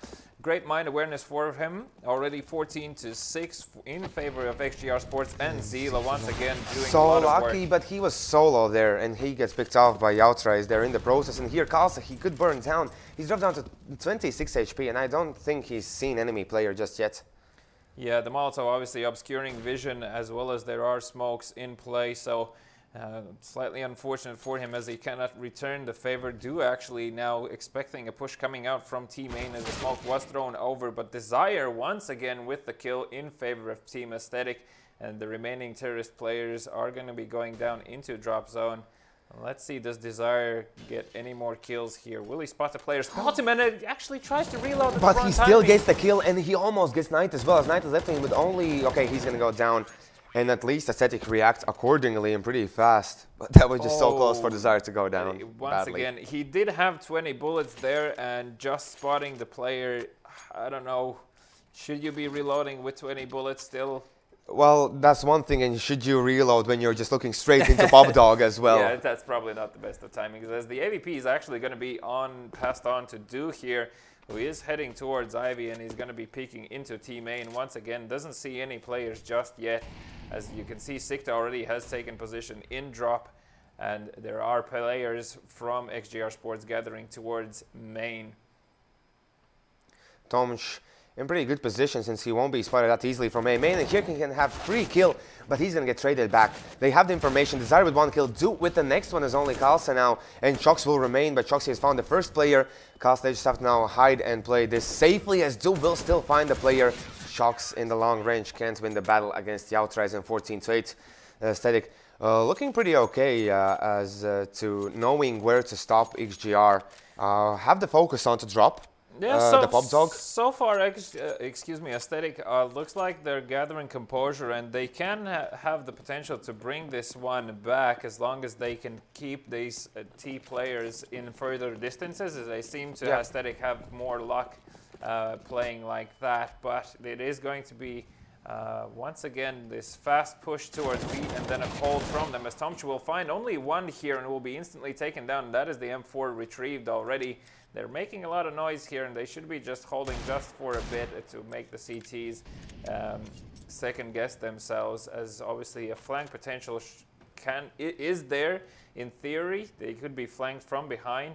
great mind awareness for him. Already 14-6 in favor of XGR Sports, and Zila once again doing a lot of work. So lucky, but he was solo there, and he gets picked off by Yautrais there in the process. And here Kalsa, he could burn down. He's dropped down to 26 HP, and I don't think he's seen enemy player just yet. Yeah, the Molotov obviously obscuring vision, as well as there are smokes in play, so slightly unfortunate for him as he cannot return the favor. Du actually now expecting a push coming out from Team Main as the smoke was thrown over, but Desire once again with the kill in favor of Team Aesthetic, and the remaining terrorist players are going to be going down into drop zone. Let's see, does Desire get any more kills here? Will he spot the player? Spot him, and it actually tries to reload. But he still gets the kill, and he almost gets Knight as well, as Knight is left with only... Okay, he's going to go down, and at least Aesthetic reacts accordingly and pretty fast. But that was just so close for Desire to go down Once again, he did have 20 bullets there, and just spotting the player, I don't know, should you be reloading with 20 bullets still? Well, that's one thing, and should you reload when you're just looking straight into Pop Dog as well? Yeah, that's probably not the best of timings, as the AVP is actually going to be passed on to Du here, who is heading towards Ivy, and he's going to be peeking into Team A, and once again doesn't see any players just yet. As you can see, Sikta already has taken position in drop, and there are players from XGR Sports gathering towards main. Tomch in pretty good position since he won't be spotted that easily from A main, and here he can have free kill, but he's gonna get traded back. They have the information. Desire with 1 kill, Du with the next one is only Kalsa now, and Chox will remain, but Chox has found the first player. Kalsa, they just have to now hide and play this safely, as Du will still find the player. Chox in the long range can't win the battle against Yautrais in 14-8. Aesthetic looking pretty okay as to knowing where to stop XGR. Have the focus on to drop. Yeah, the Pop Dog. So far, Aesthetic looks like they're gathering composure, and they can have the potential to bring this one back as long as they can keep these T players in further distances, as they seem to Aesthetic have more luck playing like that. But it is going to be once again this fast push towards B, and then a hold from them, as Tomcha will find only 1 here and will be instantly taken down. That is the M4 retrieved already. They're making a lot of noise here, and they should be just holding just for a bit to make the CTs second guess themselves, as obviously a flank potential is there in theory. They could be flanked from behind.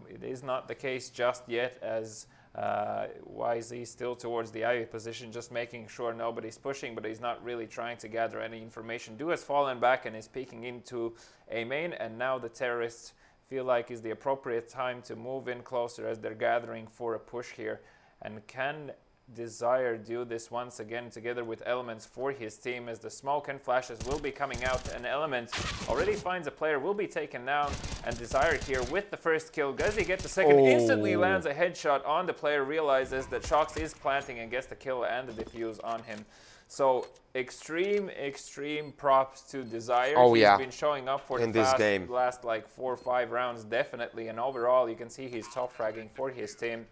It is not the case just yet, as YZ still towards the Ivy position, just making sure nobody's pushing, but he's not really trying to gather any information. Du has fallen back and is peeking into A main, and now the terrorists feel like is the appropriate time to move in closer as they're gathering for a push here. And can Desire do this once again together with Elements for his team, as the smoke and flashes will be coming out, and Element already finds a player, will be taken down, and Desire here with the first kill. Does he get the second? Instantly lands a headshot on the player, realizes that Shox is planting and gets the kill and the defuse on him. So extreme props to Desire. He's been showing up for the last like 4 or 5 rounds definitely, and overall you can see he's top fragging for his team.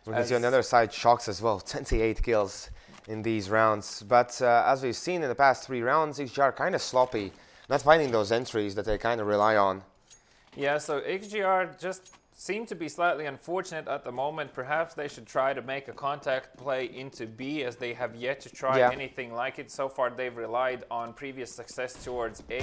We can see on the other side Shox as well, 28 kills in these rounds. But as we've seen in the past 3 rounds, XGR kind of sloppy, not finding those entries that they kind of rely on. Yeah, so XGR just seem to be slightly unfortunate at the moment. Perhaps they should try to make a contact play into B, as they have yet to try anything like it. So far they've relied on previous success towards A.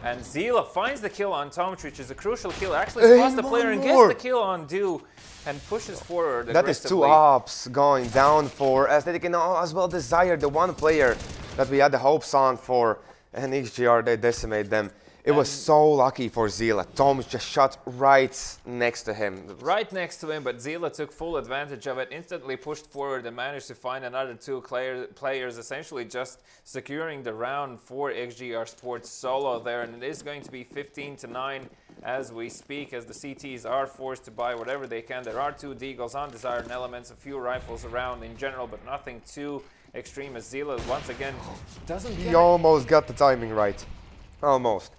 And Zila finds the kill on Tomch, which is a crucial kill. Actually spots the player and gets the kill on Do and pushes forward aggressively. That is 2 ops going down for Aesthetic, and as well Desire, the one player that we had the hopes on for, and XGR, they decimate them. It was so lucky for Zila. Tom just shot right next to him. Right next to him, but Zila took full advantage of it, instantly pushed forward and managed to find another 2 players, essentially just securing the round for XGR Sports solo there. And it is going to be 15-9 as we speak, as the CTs are forced to buy whatever they can. There are 2 Deagles on Desire and Elements, a few rifles around in general, but nothing too extreme, as Zila once again doesn't get He almost got the timing right. Almost.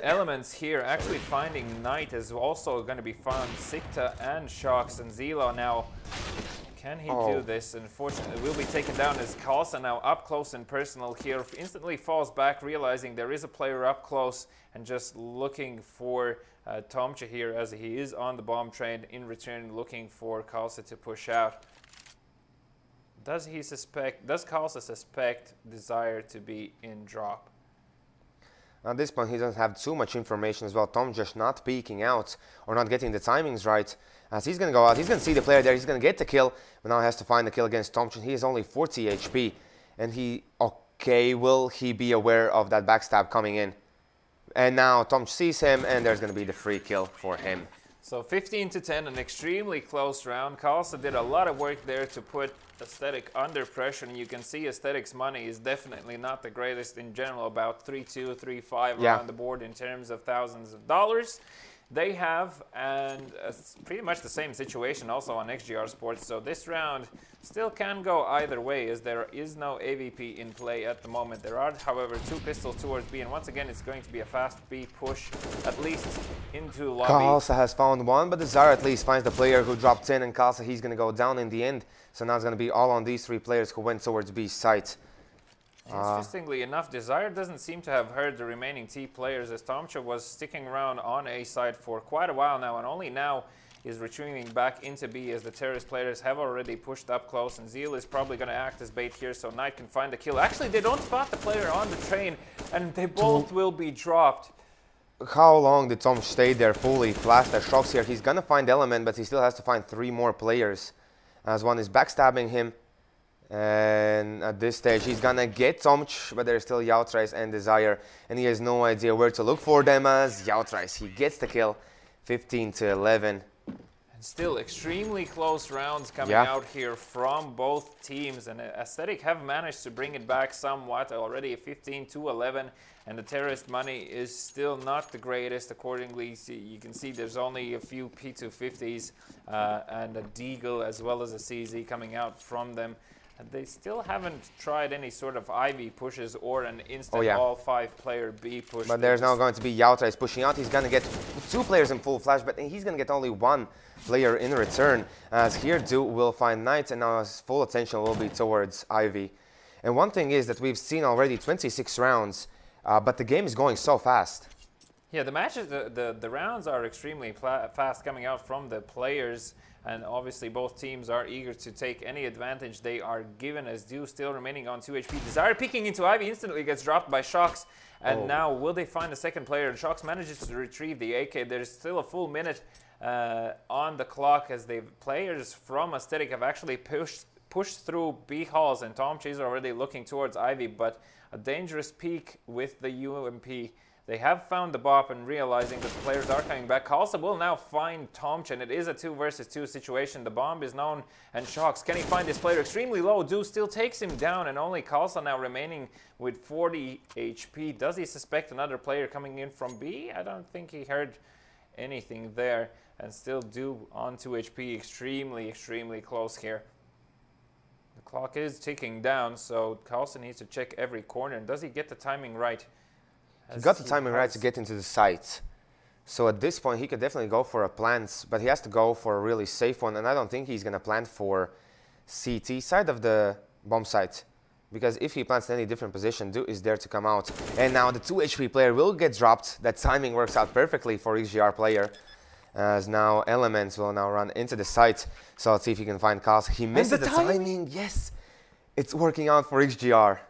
Elements here actually finding Knight is also going to be found. Sikta and Shox, and Zila now, can he do this? Unfortunately will be taken down, as Kalsa now up close and personal here instantly falls back, realizing there is a player up close, and just looking for Tomcha here, as he is on the bomb train, in return looking for Kalsa to push out. Does Kalsa suspect Desire to be in drop? At this point, he doesn't have too much information as well. Tom just not peeking out or not getting the timings right. As he's going to go out, he's going to see the player there. He's going to get the kill, but now he has to find the kill against Tom. He is only 40 HP. And will he be aware of that backstab coming in? And now Tom sees him, and there's going to be the free kill for him. So 15-10, an extremely close round. Kalsa did a lot of work there to put Aesthetic under pressure, and you can see Aesthetic's money is definitely not the greatest in general, about 3-2, 3-5 around the board in terms of thousands of dollars. They have, and it's pretty much the same situation also on XGR Sports, so this round still can go either way, as there is no AVP in play at the moment. There are, however, 2 pistols towards B, and once again it's going to be a fast B push, at least into lobby. Kalsa has found one, but Desire at least finds the player who dropped in, and Kalsa, he's going to go down in the end. So now it's going to be all on these 3 players who went towards B's site. Interestingly enough, Desire doesn't seem to have heard the remaining T players, as Tomcha was sticking around on A side for quite a while now, and only now is retreating back into B, as the terrorist players have already pushed up close, and Zeal is probably going to act as bait here, so Knight can find the kill. Actually, they don't spot the player on the train, and they both will be dropped. How long did Tom stay there fully? Flash that Shox here. He's going to find Element, but he still has to find 3 more players, as one is backstabbing him. And at this stage, he's gonna get Tomch, but there's still Yautreis and Desire, and he has no idea where to look for them, as Yautreis, he gets the kill, 15-11. And still extremely close rounds coming out here from both teams, and Aesthetic have managed to bring it back somewhat already, 15-11, and the terrorist money is still not the greatest. Accordingly, you can see there's only a few P250s and a Deagle as well as a CZ coming out from them. They still haven't tried any sort of Ivy pushes or an instant all 5-player B push. But there's now going to be Yautreis pushing out. He's going to get 2 players in full flash, but he's going to get only 1 player in return. As here, Du will find Knight, and now his full attention will be towards Ivy. And one thing is that we've seen already 26 rounds, but the game is going so fast. Yeah, the matches, the rounds are extremely fast coming out from the players. And obviously both teams are eager to take any advantage they are given, as Du still remaining on 2 HP. Desire peeking into Ivy, instantly gets dropped by Shox. And now will they find a second player? And Shox manages to retrieve the AK. There's still a full minute on the clock, as the players from Aesthetic have actually pushed through B halls, and Tomch is already looking towards Ivy, but a dangerous peek with the UMP They have found the bop and realizing that the players are coming back. Kalsa will now find Tomchen. It is a 2 versus 2 situation. The bomb is known and Shocks. Can he find this player extremely low? Do still takes him down, and only Kalsa now remaining with 40 HP. Does he suspect another player coming in from B? I don't think he heard anything there, and still do on 2 HP. Extremely close here. The clock is ticking down, so Kalsa needs to check every corner. And does he get the timing right? He got the timing right to get into the sites. So at this point, he could definitely go for a plant, but he has to go for a really safe one. And I don't think he's going to plant for CT side of the bomb site. Because if he plants in any different position, Do is there to come out. And now the 2 HP player will get dropped. That timing works out perfectly for XGR player. As now Elements will now run into the site. So let's see if he can find Kals. He misses the timing. Yes, it's working out for XGR.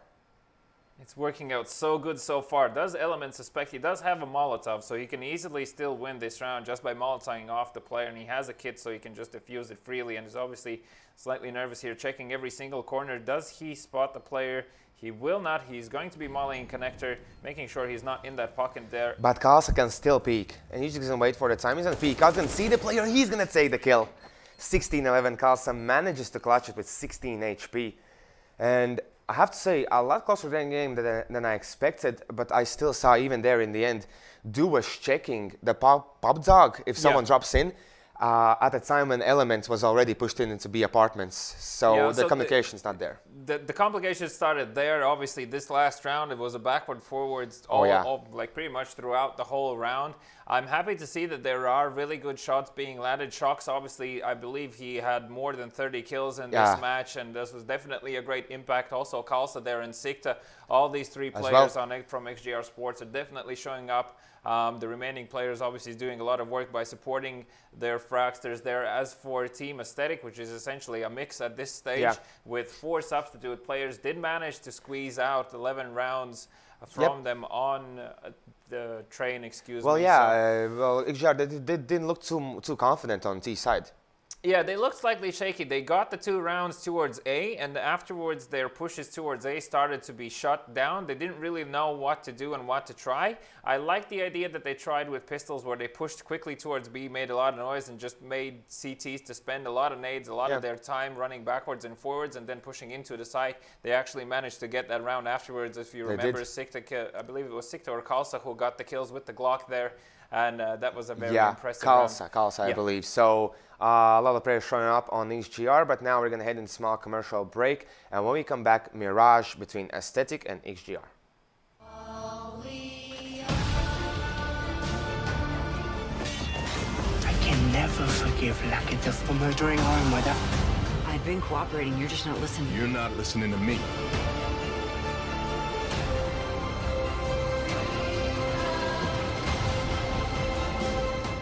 It's working out so good so far. Does Element suspect he does have a Molotov, so he can easily still win this round just by Molotoving off the player, and he has a kit so he can just defuse it freely, and is obviously slightly nervous here, checking every single corner. Does he spot the player? He will not. He's going to be mollying connector, making sure he's not in that pocket there. But Kalsa can still peek, and he's just going to wait for the time. He's going to peek. Kalsa can see the player. He's going to take the kill. 16-11. Kalsa manages to clutch it with 16 HP. And I have to say, a lot closer game than I expected, but I still saw even there in the end, Do was checking the pop dog if someone drops in at the time when Element was already pushed into B apartments. So the communication's not there. The complications started there. Obviously, this last round, it was a backward-forwards like pretty much throughout the whole round. I'm happy to see that there are really good shots being landed. Shocks, obviously, I believe he had more than 30 kills in this match, and this was definitely a great impact. Also, Kalsa there and Sikta, all these 3 players from XGR Sports are definitely showing up. The remaining players obviously doing a lot of work by supporting their fragsters there. As for Team Aesthetic, which is essentially a mix at this stage with 4 substitute players, did manage to squeeze out 11 rounds from them on the train, well, well, XGR, they didn't look too confident on T side. Yeah, they looked slightly shaky. They got the 2 rounds towards A, and afterwards their pushes towards A started to be shut down. They didn't really know what to do and what to try. I like the idea that they tried with pistols, where they pushed quickly towards B, made a lot of noise, and just made CTs to spend a lot of nades, a lot of their time running backwards and forwards, and then pushing into the site. They actually managed to get that round afterwards. If you remember, Sikta, I believe it was Sikta or Kalsa who got the kills with the Glock there. And that was a very impressive Kalsa, I believe. So a lot of players showing up on XGR, but now we're going to head into a small commercial break. And when we come back, Mirage between Aesthetic and XGR. I can never forgive Lakita for murdering our mother. I've been cooperating, you're just not listening. You're not listening to me.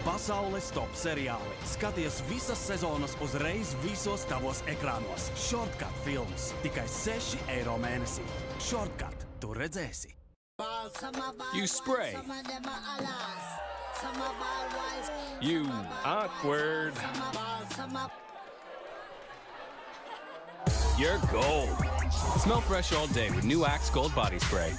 Pasaules top seriāli. Skaties visas sezonas uzreiz visos tavos ekrānos. Shortcut films. Tikai €6 mēnesī. Shortcut. Tu redzēsi. You spray. You awkward. You're gold. Smell fresh all day with new Axe Gold Body Spray.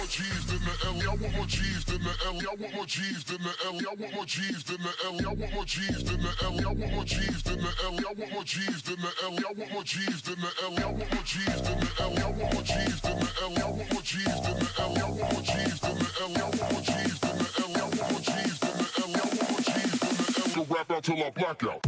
G's than the L. I want more G's than the L. I want more G's than the L. I want more G's than the L. I want more G's than the L. I want more G's than the L. I want more G's than the L. I want more G's than the L. I want more G's than the L. I want more G's than the L. I want more G's than the L. I want more G's than the L. I want more G's than the L. I want more G's than the L. I want more G's than the L. So rap out till I black out.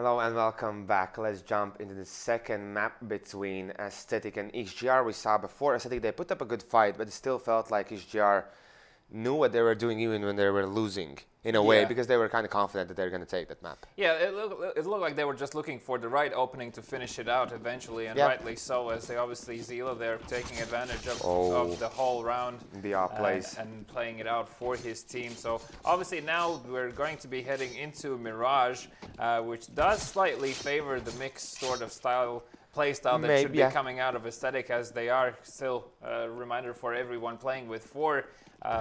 Hello and welcome back. Let's jump into the second map between Aesthetic and XGR. We saw before Aesthetic, they put up a good fight, but it still felt like XGR knew what they were doing even when they were losing, in a way, because they were kind of confident that they're going to take that map. Yeah, it looked like they were just looking for the right opening to finish it out eventually, and rightly so, as they obviously Zila, they're taking advantage of the whole round and playing it out for his team. So obviously now we're going to be heading into Mirage, which does slightly favor the mixed sort of play style that should be coming out of Aesthetic, as they are still a reminder for everyone playing with 4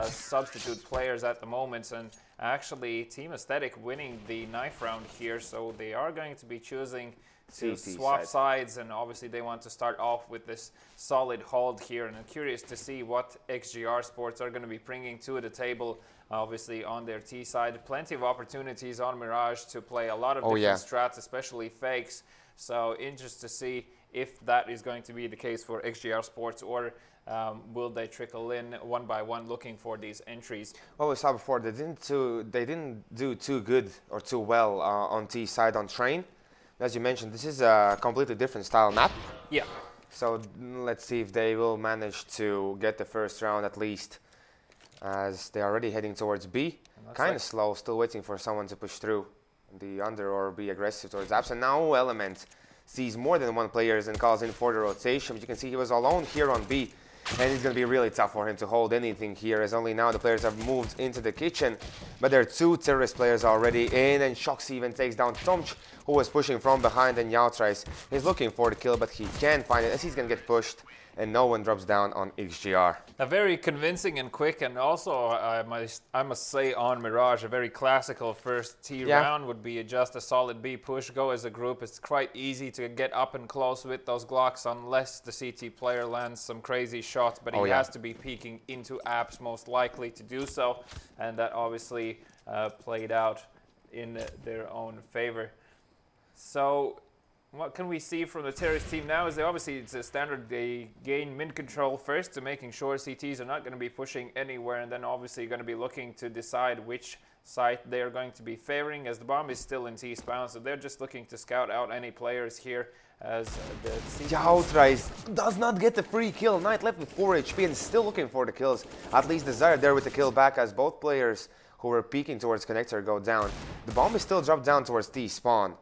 substitute players at the moment, and actually Team Aesthetic winning the knife round here, so they are going to be choosing to swap sides, and obviously they want to start off with this solid hold here, and I'm curious to see what XGR Sports are going to be bringing to the table. Obviously on their T side, plenty of opportunities on Mirage to play a lot of different strats, especially fakes, so interested to see if that is going to be the case for XGR Sports, or will they trickle in one by one looking for these entries? Well, we saw before they didn't do too good or too well on T side on train. As you mentioned, this is a completely different style map. Yeah. So let's see if they will manage to get the first round at least, as they're already heading towards B. Kind of slow, still waiting for someone to push through the under or be aggressive towards apps. And now Element sees more than one players and calls in for the rotation. But you can see he was alone here on B. And it's going to be really tough for him to hold anything here, as only now the players have moved into the kitchen. But there are 2 terrorist players already in, and Shox even takes down Tomch, who was pushing from behind, and Yautrais is looking for the kill, but he can't find it as he's going to get pushed, and no one drops down on XGR. A very convincing and quick, and also I must say on Mirage, a very classical first T round would be just a solid B push, go as a group. It's quite easy to get up and close with those Glocks unless the CT player lands some crazy shots, but he has to be peeking into apps most likely to do so, and that obviously played out in their own favor. So what can we see from the terrorist team now is it's a standard, they gain mid control first to making sure CTs are not going to be pushing anywhere, and then obviously going to be looking to decide which site they're going to be favoring, as the bomb is still in T-spawn, so they're just looking to scout out any players here, as the Yautrais does not get the free kill. Knight left with 4 HP and still looking for the kills. At least Desire there with the kill back, as both players who were peeking towards connector go down. The bomb is still dropped down towards T-spawn.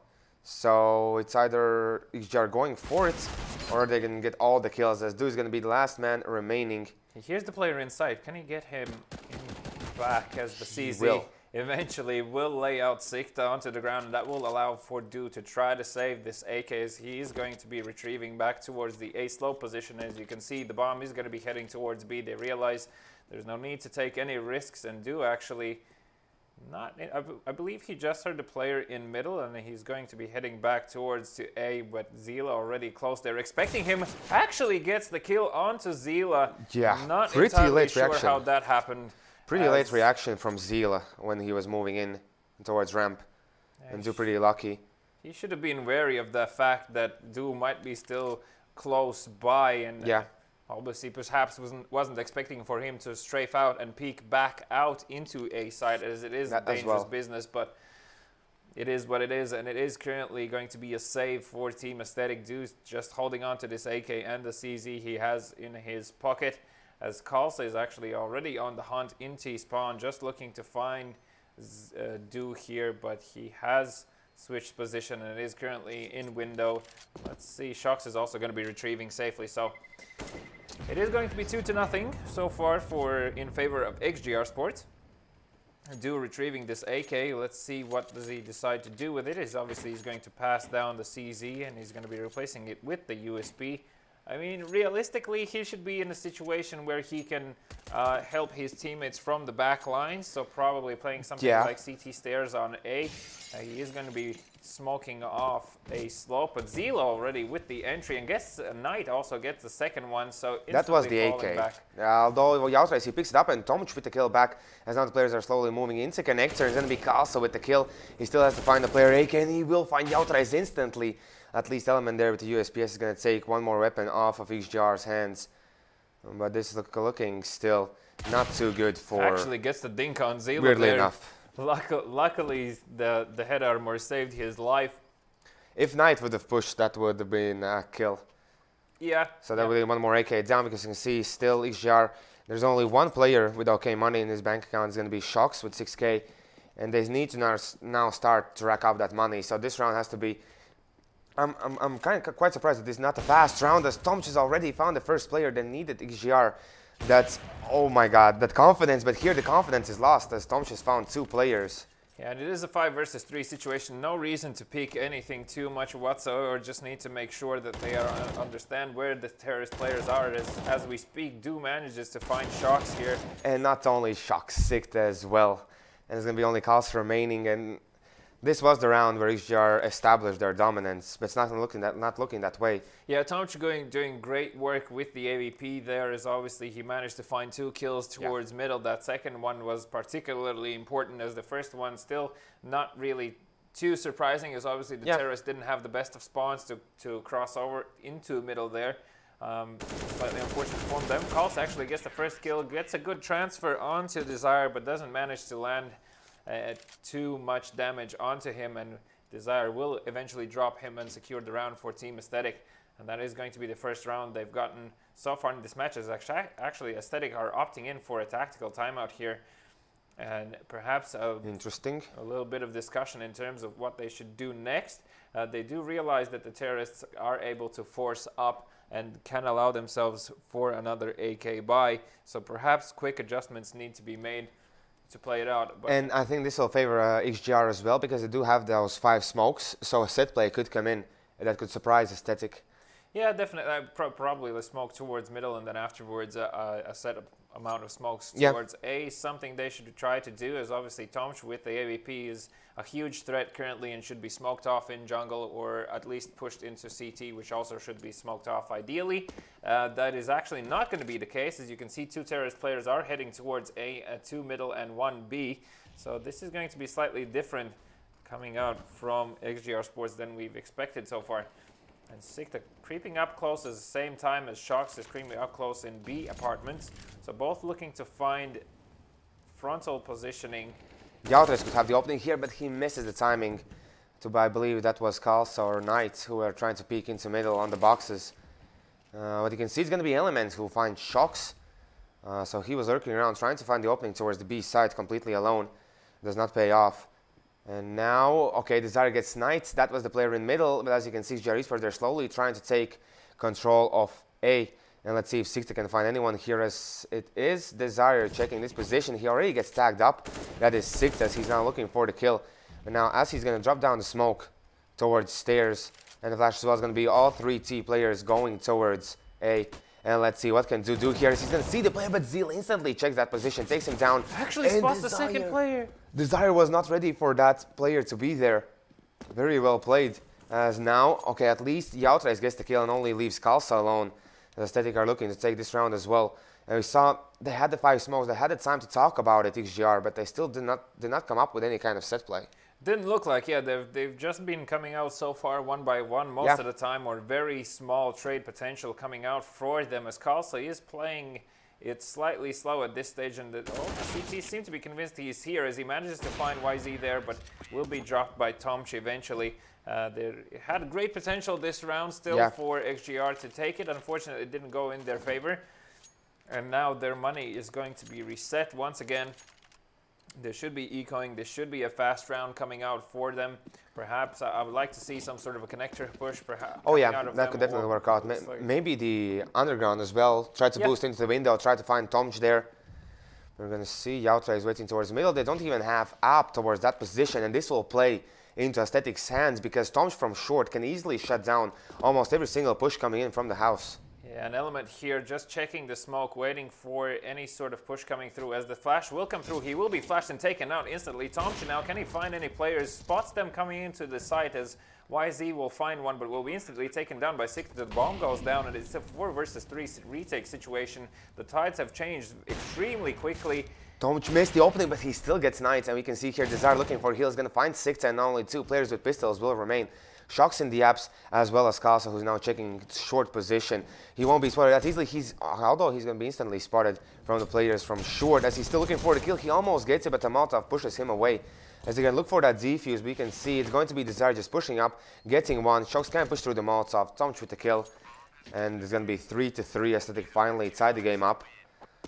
So it's either XGR going for it, or they're going to get all the kills, as Du is going to be the last man remaining. Here's the player inside. Can he get him in back, as the CZ eventually will lay out Sikta onto the ground, and that will allow for Du to try to save this AK, as he is going to be retrieving back towards the A slope position. As you can see, the bomb is going to be heading towards B. They realize there's no need to take any risks, and Du actually I believe he just heard the player in middle, and he's going to be heading back towards to A, but Zila already close. They're expecting him. Actually gets the kill onto Zila. Yeah, not pretty entirely late sure reaction. how that happened. Pretty late reaction from Zila when he was moving in towards ramp, and Du pretty lucky. He should have been wary of the fact that Du might be still close by, and obviously perhaps wasn't expecting for him to strafe out and peek back out into A side, as it is dangerous business, but it is what it is, and it is currently going to be a save for Team Aesthetic. Du just holding on to this AK and the CZ he has in his pocket, as Kalsa is actually already on the hunt in T-spawn, just looking to find Du here, but he has switched position and it is currently in window. Let's see, Shox is also going to be retrieving safely, so it is going to be 2-0 so far in favor of XGR Sports. Du retrieving this AK. Let's see what does he decide to do with it. He's going to pass down the CZ, and he's going to be replacing it with the USB. I mean, realistically, he should be in a situation where he can help his teammates from the back lines, so probably playing something like CT stairs on A. He is going to be smoking off A slope, but Zila already with the entry, and guess Knight also gets the second one, so that was the AK. Although Yautrais, he picks it up, and Tomic with the kill back, as now the players are slowly moving into connector. It's going to be Kalsa with the kill. He still has to find the player AK, and he will find Yautrais instantly. At least Element there with the USPS is going to take one more weapon off of XGR's hands. But this is looking still not too good for... Actually gets the dink on Zila. Weirdly enough. Luckily, the head armor saved his life. If Knight would have pushed, that would have been a kill. Yeah. So that would be one more AK down, because you can see still XGR There's only one player with OK money in his bank account. It's going to be Shocks with 6K. And they need to now start to rack up that money. So this round has to be... I'm quite surprised that this is not a fast round, as Tomch has already found the first player that needed XGR. That's, oh my god, that confidence. But here the confidence is lost, as Tomch has found 2 players. Yeah, and it is a 5 versus 3 situation. No reason to peek anything too much whatsoever. Just need to make sure that they understand where the terrorist players are. As we speak, Do manages to find Shocks here. And not only Shocks, Sikt as well. And there's going to be only calls remaining. And this was the round where XGR established their dominance, but it's not looking that way. Yeah, Tomch doing great work with the AVP there. Is obviously he managed to find 2 kills towards middle. That second one was particularly important, as the first one still not really too surprising, as obviously the terrorists didn't have the best of spawns to cross over into middle there. Slightly unfortunate for them. Kals actually gets the first kill, gets a good transfer onto Desire, but doesn't manage to land too much damage onto him, and Desire will eventually drop him and secure the round for Team Aesthetic. And that is going to be the first round they've gotten so far in this match. Is actually Aesthetic are opting in for a tactical timeout here, and perhaps interesting. A little bit of discussion in terms of what they should do next. They do realize that the terrorists are able to force up and can allow themselves for another AK buy. So perhaps quick adjustments need to be made to play it out. But and I think this will favor XGR as well, because they do have those 5 smokes. So a set play could come in that could surprise Aesthetic. Yeah, definitely. Probably the smoke towards middle, and then afterwards a set amount of smokes towards A. Something they should try to do, is obviously Tomch with the AVP is a huge threat currently and should be smoked off in jungle, or at least pushed into CT, which also should be smoked off ideally. That is actually not going to be the case. As you can see, 2 terrorist players are heading towards A, 2 middle and 1 B. So this is going to be slightly different coming out from XGR Sports than we've expected so far. And Sikt creeping up close at the same time as Shocks is creeping up close in B apartments. So both looking to find frontal positioning. Yautres could have the opening here, but he misses the timing. I believe that was Kals or Knight who are trying to peek into middle on the boxes. What you can see is going to be Elements who find Shocks. So he was lurking around trying to find the opening towards the B side completely alone. Does not pay off. And now, okay, Desire gets Knight. That was the player in middle, but as you can see, XGR Esports, they're slowly trying to take control of A. And let's see if Sikt can find anyone here, as it is Desire checking this position. He already gets tagged up. That is Sikt, as he's now looking for the kill. And now, as he's going to drop down the smoke towards stairs, and the flash as well is going to be all 3 T players going towards A. And let's see what can do here. He's going to see the player, but Zeal instantly checks that position, takes him down. Actually spots the second player. Desire was not ready for that player to be there. Very well played. As now, okay, at least Yautres gets the kill and only leaves Kalsa alone. The Aesthetic are looking to take this round as well. And we saw they had the 5 smokes. They had the time to talk about it, XGR, but they still did not come up with any kind of set play. Didn't look like, yeah, they've just been coming out so far one by one most of the time, or very small trade potential coming out for them, as Kalsa is playing it slightly slow at this stage, and CT seem to be convinced he's here, as he manages to find YZ there, but will be dropped by Tomch eventually. They had great potential this round still for XGR to take it. Unfortunately, it didn't go in their favor, and now their money is going to be reset once again. There should be ecoing. There should be a fast round coming out for them. Perhaps I would like to see some sort of a connector push. Perhaps. Oh yeah, that could definitely work out. Maybe the underground as well. Try to boost into the window. Try to find Tomch there. We're gonna see Yautres is waiting towards the middle. They don't even have up towards that position, and this will play into Aesthetic's hands, because Tomch from short can easily shut down almost every single push coming in from the house. Yeah, an element here, just checking the smoke, waiting for any sort of push coming through. As the flash will come through, he will be flashed and taken out instantly. Tomch now, can he find any players? Spots them coming into the site, as YZ will find one, but will be instantly taken down by Sikt. The bomb goes down, and it's a 4 versus 3 retake situation. The tides have changed extremely quickly. Tomch missed the opening, but he still gets Knights, and we can see here Desire looking for heals, going to find Sikt, and only 2 players with pistols will remain. Shocks in the apps, as well as Kalsa, who's now checking short position. He won't be spotted that easily, although he's going to be instantly spotted from the players from short. As he's still looking for the kill, he almost gets it, but the Molotov pushes him away. As they're going to look for that Z-fuse, we can see it's going to be Desire just pushing up, getting one. Shocks can push through the Molotov, Tomch with the kill. And it's going to be 3-3, Aesthetic finally tied the game up.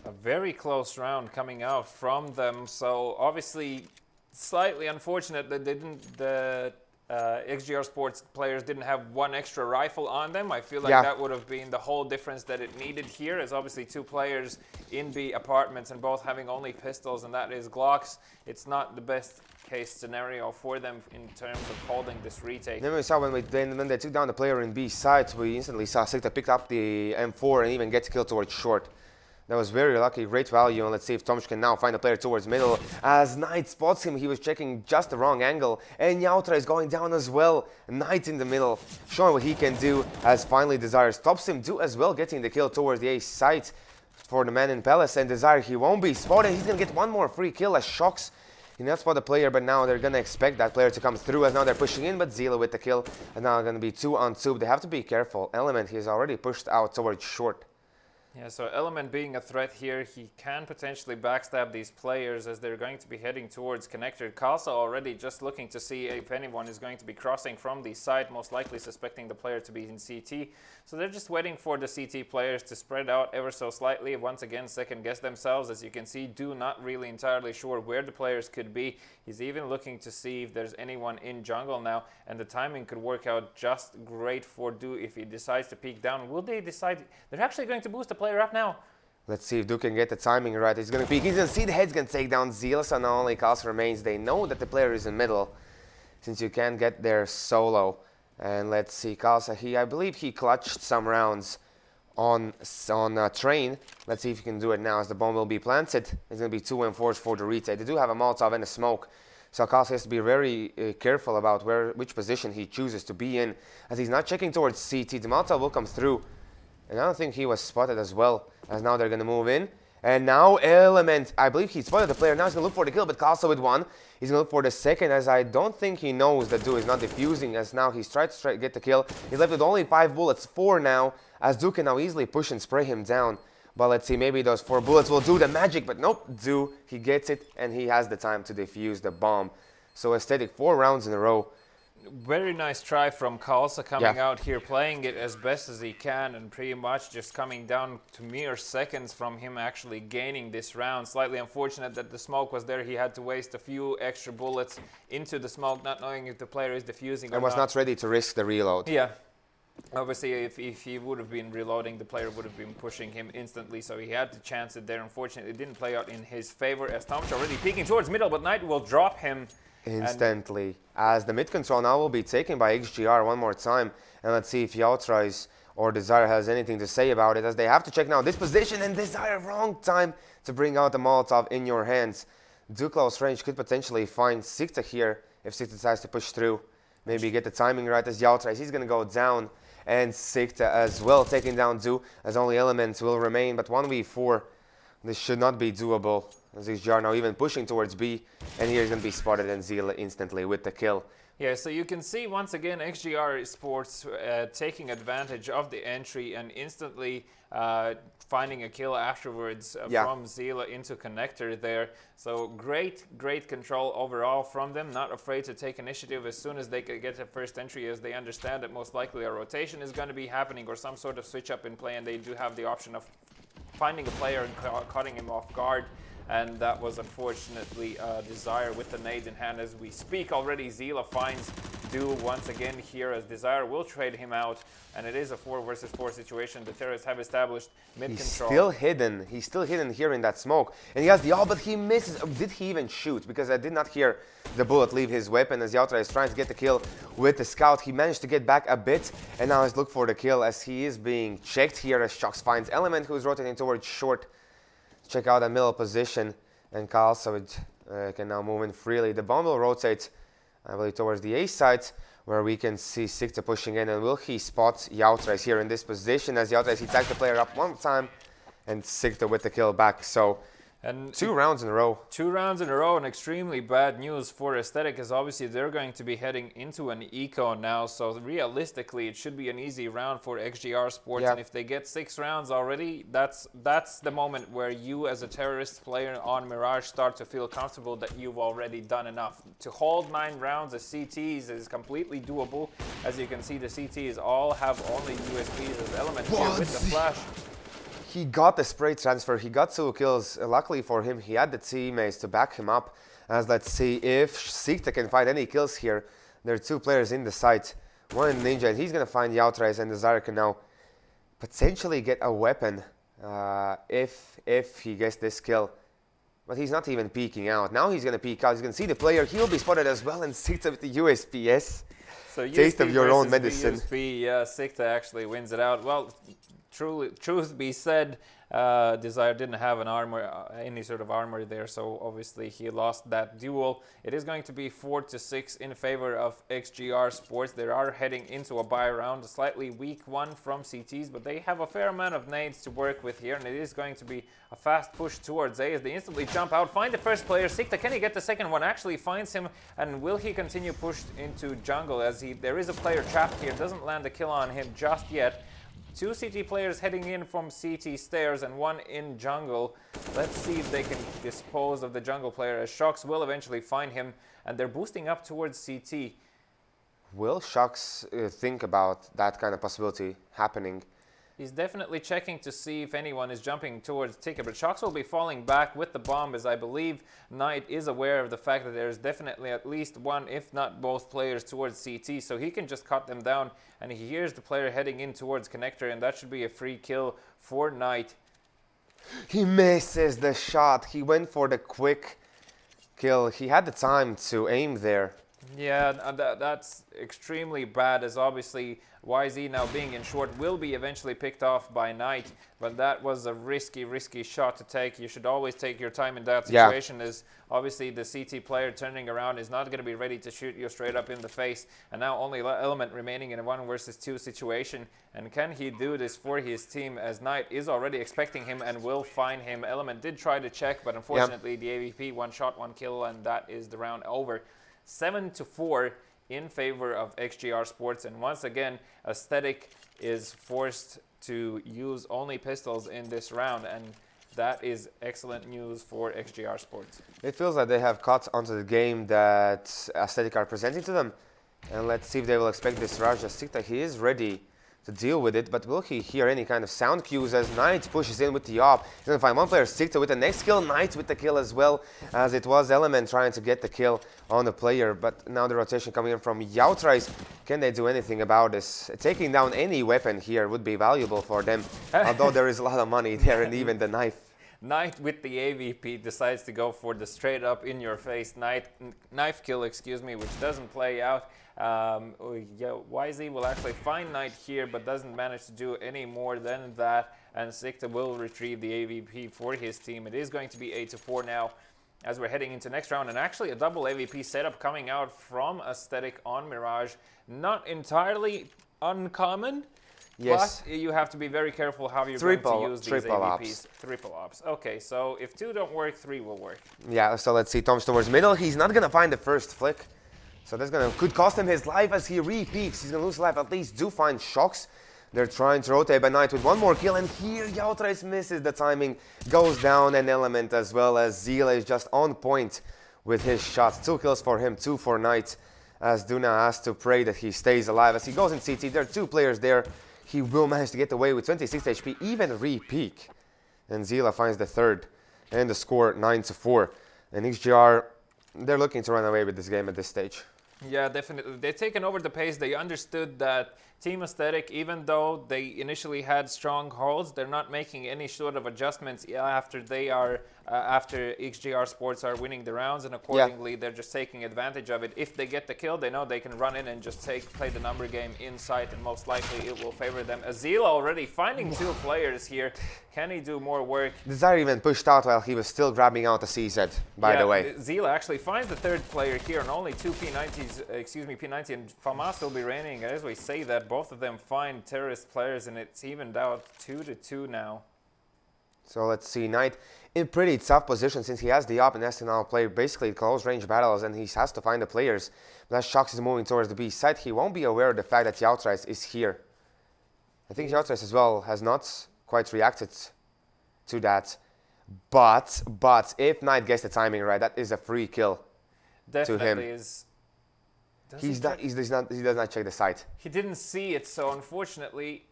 A very close round coming out from them. So obviously slightly unfortunate that the XGR Sports players didn't have one extra rifle on them. I feel like that would have been the whole difference that it needed here, as obviously two players in B apartments and both having only pistols, and that is Glocks. It's not the best case scenario for them in terms of holding this retake. Then we saw when they took down the player in B side, we instantly saw Sikta pick up the M4 and even get killed towards short. That was very lucky, great value, and let's see if Toms can now find a player towards middle. As Knight spots him, he was checking just the wrong angle, and Yautra is going down as well. Knight in the middle, showing what he can do, as finally Desire stops him, do as well, getting the kill towards the A site for the man in Palace, and Desire, he won't be spotted, he's gonna get one more free kill as Shocks. He did not spot the player, but now they're gonna expect that player to come through, as now they're pushing in, but Zila with the kill, and now gonna be 2 on 2. They have to be careful. Element, he's already pushed out towards short. Yeah, so Element being a threat here, he can potentially backstab these players as they're going to be heading towards connector. Kalsa already just looking to see if anyone is going to be crossing from the side, most likely suspecting the player to be in CT. So they're just waiting for the CT players to spread out ever so slightly. Once again, second guess themselves. As you can see, do not really entirely sure where the players could be. He's even looking to see if there's anyone in jungle now, and the timing could work out just great for Do if he decides to peek down. Will they decide? They're actually going to boost the player up now. Let's see if Duke can get the timing right. He's going to peek. He's going to see the head's going to take down Zeal, so not only Kalsa remains. They know that the player is in middle, since you can't get there solo. And let's see, Kalsa, I believe he clutched some rounds on Train. Let's see if he can do it now, as the bomb will be planted. It's going to be 2 and 4 for the retake. They do have a Molotov and a smoke, so Kalsa has to be very careful about which position he chooses to be in, as he's not checking towards CT. The Molotov will come through, and I don't think he was spotted as well, as now they're going to move in. And now Element, I believe he spotted the player. Now he's going to look for the kill, but Kalsa with 1. He's going to look for the second, as I don't think he knows that Duke is not defusing, as now he's tried to get the kill. He's left with only 5 bullets, 4 now, as Duke can now easily push and spray him down. But let's see, maybe those 4 bullets will do the magic, but nope, Duke, he gets it, and he has the time to defuse the bomb. So Aesthetic, 4 rounds in a row. Very nice try from Kalsa coming out here, playing it as best as he can, and pretty much just coming down to mere seconds from him actually gaining this round. Slightly unfortunate that the smoke was there. He had to waste a few extra bullets into the smoke, not knowing if the player is defusing or and was not ready to risk the reload. Yeah. Obviously, if he would have been reloading, the player would have been pushing him instantly, so he had to chance it there. Unfortunately, it didn't play out in his favor, as Tom's already peeking towards middle, but Knight will drop him instantly, as the mid control now will be taken by XGR one more time. And let's see if Yautra or Desire has anything to say about it, as they have to check now this position, and Desire, wrong time to bring out the Molotov in your hands. Do close range could potentially find Sikta here if Sikta decides to push through. Maybe get the timing right, as Yautra, he's going to go down, and Sikta as well taking down Do, as only Elements will remain. But 1v4, this should not be doable, as XGR now even pushing towards B, and here he's going to be spotted and Zila instantly with the kill. Yeah, so you can see once again XGR Sports taking advantage of the entry and instantly finding a kill afterwards from Zila into connector there. So great control overall from them, not afraid to take initiative as soon as they could get a first entry, as they understand that most likely a rotation is going to be happening or some sort of switch up in play, and they do have the option of finding a player and cutting him off guard. And that was unfortunately Desire with the nade in hand as we speak. Already Zila finds Do once again here, as Desire will trade him out, and it is a 4 versus 4 situation. The terrorists have established mid control. He's still hidden here in that smoke, and he has the ult, but he misses. Did he even shoot? Because I did not hear the bullet leave his weapon, as Yautra is trying to get the kill with the scout. He managed to get back a bit, and now he's looking for the kill, as he is being checked here, as Shocks finds Element, who's rotating towards short. Check out the middle position, and Kalsa can now move in freely. The bomb will rotate, I believe, towards the A side, where we can see Sikta pushing in, and will he spot Yautra here in this position, as Yautra he tags the player up one time, and Sikta with the kill back. So And 2 rounds in a row. 2 rounds in a row, and extremely bad news for Aesthetic, as obviously they're going to be heading into an eco now. So realistically, it should be an easy round for XGR Sports. Yeah. And if they get 6 rounds already, that's the moment where you, as a terrorist player on Mirage, start to feel comfortable that you've already done enough. To hold 9 rounds as CTs is completely doable. As you can see, the CTs all have only USBs as Element here with the flash. He got the spray transfer. He got 2 kills. Luckily for him, he had the teammates to back him up. As let's see if Sikta can find any kills here. There are 2 players in the site. One in Ninja, and he's going to find Yautrais, and the Zara can now potentially get a weapon if he gets this kill. But he's not even peeking out. Now he's going to peek out. He's going to see the player. He'll be spotted as well, and Sikta with the USPS. So Taste of your own medicine. USP, Sikta actually wins it out. Well, truth be said, Desire didn't have an armor, any sort of armor there, so obviously he lost that duel. It is going to be 4-6 in favor of XGR Sports. They are heading into a bye round, a slightly weak one from CTs, but they have a fair amount of nades to work with here, and it is going to be a fast push towards A as they instantly jump out, find the first player. Sikta, can he get the second one? Actually finds him, and will he continue pushed into jungle as there is a player trapped here, doesn't land a kill on him just yet. 2 CT players heading in from CT stairs and 1 in jungle. Let's see if they can dispose of the jungle player, as Shox will eventually find him, and they're boosting up towards CT. Will Shox think about that kind of possibility happening? He's definitely checking to see if anyone is jumping towards Ticket, but Shox will be falling back with the bomb, as I believe Knight is aware of the fact that there's definitely at least 1, if not both players towards CT, so he can just cut them down, and he hears the player heading in towards Connector, and that should be a free kill for Knight. He misses the shot. He went for the quick kill. He had the time to aim there. Yeah, that's extremely bad, as obviously YZ now being in short will be eventually picked off by Knight, but that was a risky shot to take. You should always take your time in that situation, as obviously the CT player turning around is not going to be ready to shoot you straight up in the face, and now only Element remaining in a 1 versus 2 situation, and can he do this for his team, as Knight is already expecting him and will find him. Element did try to check, but unfortunately the AVP 1 shot 1 kill, and that is the round over. 7-4 in favor of XGR Sports, and once again Aesthetic is forced to use only pistols in this round, and that is excellent news for XGR Sports. It feels like they have caught onto the game that Aesthetic are presenting to them, and let's see if they will expect this rush. Sikta, he is ready to deal with it, but will he hear any kind of sound cues as Knight pushes in with the op? He's going to find 1 player, Sikta with the next kill, Knight with the kill as well, as it was Element trying to get the kill on the player, but now the rotation coming in from Yautrais. Can they do anything about this? Taking down any weapon here would be valuable for them, although there is a lot of money there and even the knife. Knight with the AVP decides to go for the straight up in your face knife kill, excuse me, which doesn't play out. YZ will actually find Knight here, but doesn't manage to do any more than that, and Sikta will retrieve the AVP for his team. It is going to be 8-4 now as we're heading into next round, and actually a double AVP setup coming out from Aesthetic on Mirage. Not entirely uncommon. Yes. But you have to be very careful how you're going to use these AVPs. Ops. Triple ops. Okay, so if 2 don't work, 3 will work. Yeah, so let's see. Tom's towards middle. He's not going to find the first flick. So that's could cost him his life as he re-peaks. He's going to lose life. At least do find Shox. They're trying to rotate by Knight with 1 more kill. And here Yautrais misses the timing. Goes down an Element as well, as Zila is just on point with his shots. 2 kills for him, 2 for Knight. As Duna has to pray that he stays alive. As he goes in CT, there are 2 players there. He will manage to get away with 26 HP, even re-peak. And Zila finds the 3rd. And the score 9-4. And XGR, they're looking to run away with this game at this stage. Yeah, definitely. They've taken over the pace. They understood that Team Aesthetic, even though they initially had strong holds, they're not making any sort of adjustments after they are after XGR Sports are winning the rounds, and accordingly they're just taking advantage of it. If they get the kill, they know they can run in and just play the number game inside, and most likely it will favor them. Azila already finding 2 players here. Can he do more work? Desire even pushed out while he was still grabbing out a CZ, by the way. Zila actually finds the 3rd player here, and only 2 P90s, P90 and Famas will be reigning. As we say that, both of them find terrorist players, and it's evened out 2-2 now. So let's see, Knight in pretty tough position since he has the op and has to now play basically close range battles, and he has to find the players. But as Shox is moving towards the B side, he won't be aware of the fact that Yautrais is here. I think Yautrais as well has not quite reacted to that. But if Knight gets the timing right, that is a free kill Definitely to him. Is. He does not check the site. He didn't see it, so unfortunately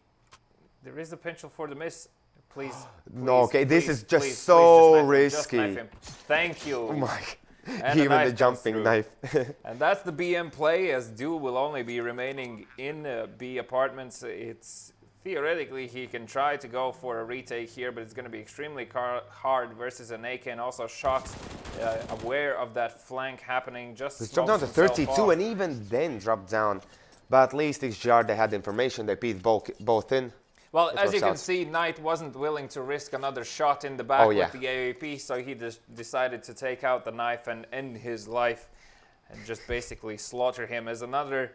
there is a potential for the miss. please. No, okay, this is just please, so just risky. knife him. Thank you. Oh my, And even the jumping knife. And that's the BM play, as Du will only be remaining in B apartments. It's theoretically he can try to go for a retake here, but it's going to be extremely hard versus an AK, and also Shocks aware of that flank happening. Just dropped down to 32 and even then dropped down. But at least XGR, they had the information, they peed both in. Well, as you can see, Knight wasn't willing to risk another shot in the back with the AWP, so he just decided to take out the knife and end his life and just basically slaughter him. As another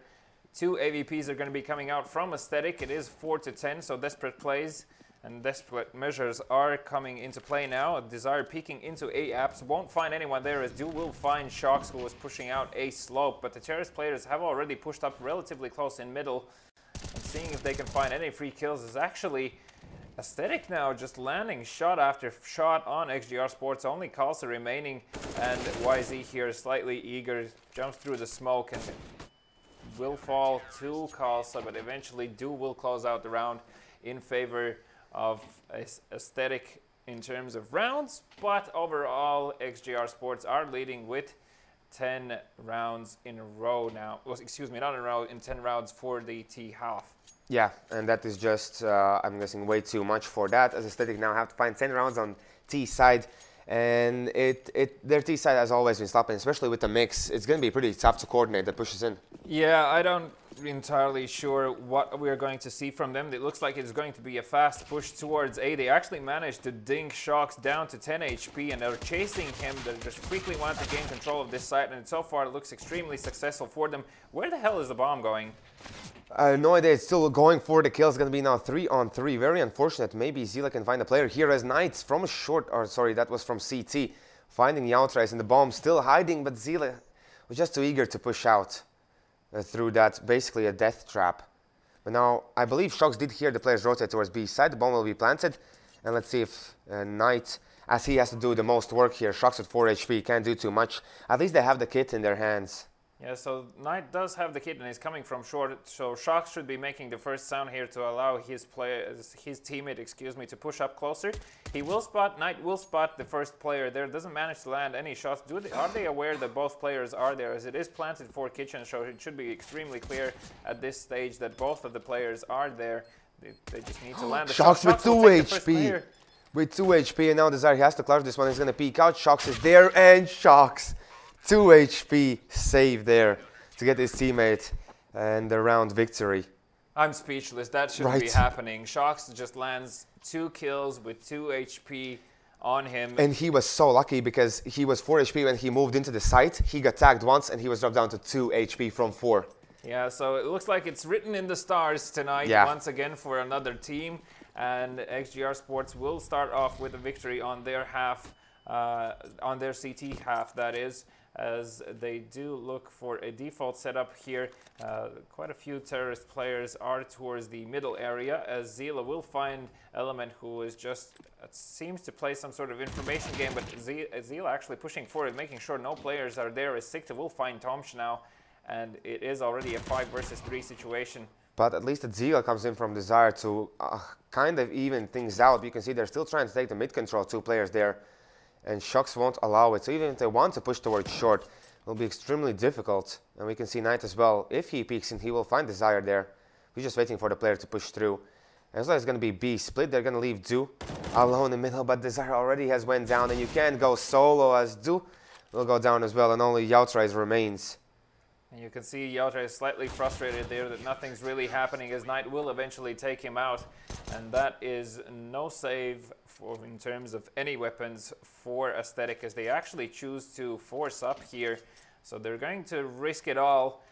2 AWPs are going to be coming out from Aesthetic. It is 4-10, so desperate plays and desperate measures are coming into play now. Desire peeking into A apps, won't find anyone there, as Du will find Shocks, who was pushing out A slope, but the Terrorist players have already pushed up relatively close in middle. And seeing if they can find any free kills is actually Aesthetic now, just landing shot after shot on XGR Sports. Only Kalsa remaining, and YZ here slightly eager, jumps through the smoke and will fall to Kalsa, but eventually Du will close out the round in favor of Aesthetic in terms of rounds. But overall, XGR Sports are leading with 10 rounds in a row now. Well, excuse me, not in a row, in 10 rounds for the T half. Yeah, and that is just, I'm guessing, way too much for that, as Aesthetic now have to find 10 rounds on T side. And their T side has always been stopping, especially with the mix. It's going to be pretty tough to coordinate the pushes in. Yeah, I don't entirely sure what we're going to see from them. It looks like it's going to be a fast push towards A. They actually managed to dink Shocks down to 10 HP, and they're chasing him. They just quickly want to gain control of this site, and so far it looks extremely successful for them. Where the hell is the bomb going? No idea. It's still going for the kill. It's going to be now 3-on-3. Very unfortunate. Maybe Zila can find a player here as Knights from a short, or sorry, that was from CT, finding Yautrais, and the bomb still hiding, but Zila was just too eager to push out through that, basically a death trap. But now, I believe Shocks did hear the players rotate towards B side. The bomb will be planted, and let's see if Knight, as he has to do the most work here, Shocks with 4 HP, can't do too much. At least they have the kit in their hands. Yeah, so Knight does have the kit and is coming from short, so Shocks should be making the first sound here to allow his teammate, to push up closer. Knight will spot the first player there, doesn't manage to land any shots. Are they aware that both players are there, as it is planted for Kitchen, so it should be extremely clear at this stage that both of the players are there. They just need to land the Shocks with 2 HP. With 2 HP, and now Desire, he has to clutch this one. He's going to peek out. Shocks is there, and Shocks 2 HP save there to get his teammate and the round victory. I'm speechless. That shouldn't be happening. Shocks just lands 2 kills with 2 HP on him. And he was so lucky because he was 4 HP when he moved into the site. He got tagged once and he was dropped down to 2 HP from 4. Yeah, so it looks like it's written in the stars tonight once again for another team. And XGR Sports will start off with a victory on their half, on their CT half, that is, as they do look for a default setup here. Quite a few Terrorist players are towards the middle area, as Zila will find Element, who is just seems to play some sort of information game, but Zila actually pushing forward, making sure no players are there, as Sikta will find Tomsh now, and it is already a 5 versus 3 situation. But at least Zila comes in from Desire to kind of even things out. You can see they're still trying to take the mid control, 2 players there. And Shocks won't allow it. So even if they want to push towards short, it will be extremely difficult. And we can see Knight as well. If he peeks in, he will find Desire there. We're just waiting for the player to push through. And as long as it's going to be B split, they're going to leave Du alone in the middle. But Desire already has went down. And you can't go solo, as Du will go down as well. And only Yautrais remains. And you can see Yautrais is slightly frustrated there that nothing's really happening, as Knight will eventually take him out. And that is no save in terms of any weapons for Aesthetic, as they actually choose to force up here. So they're going to risk it all,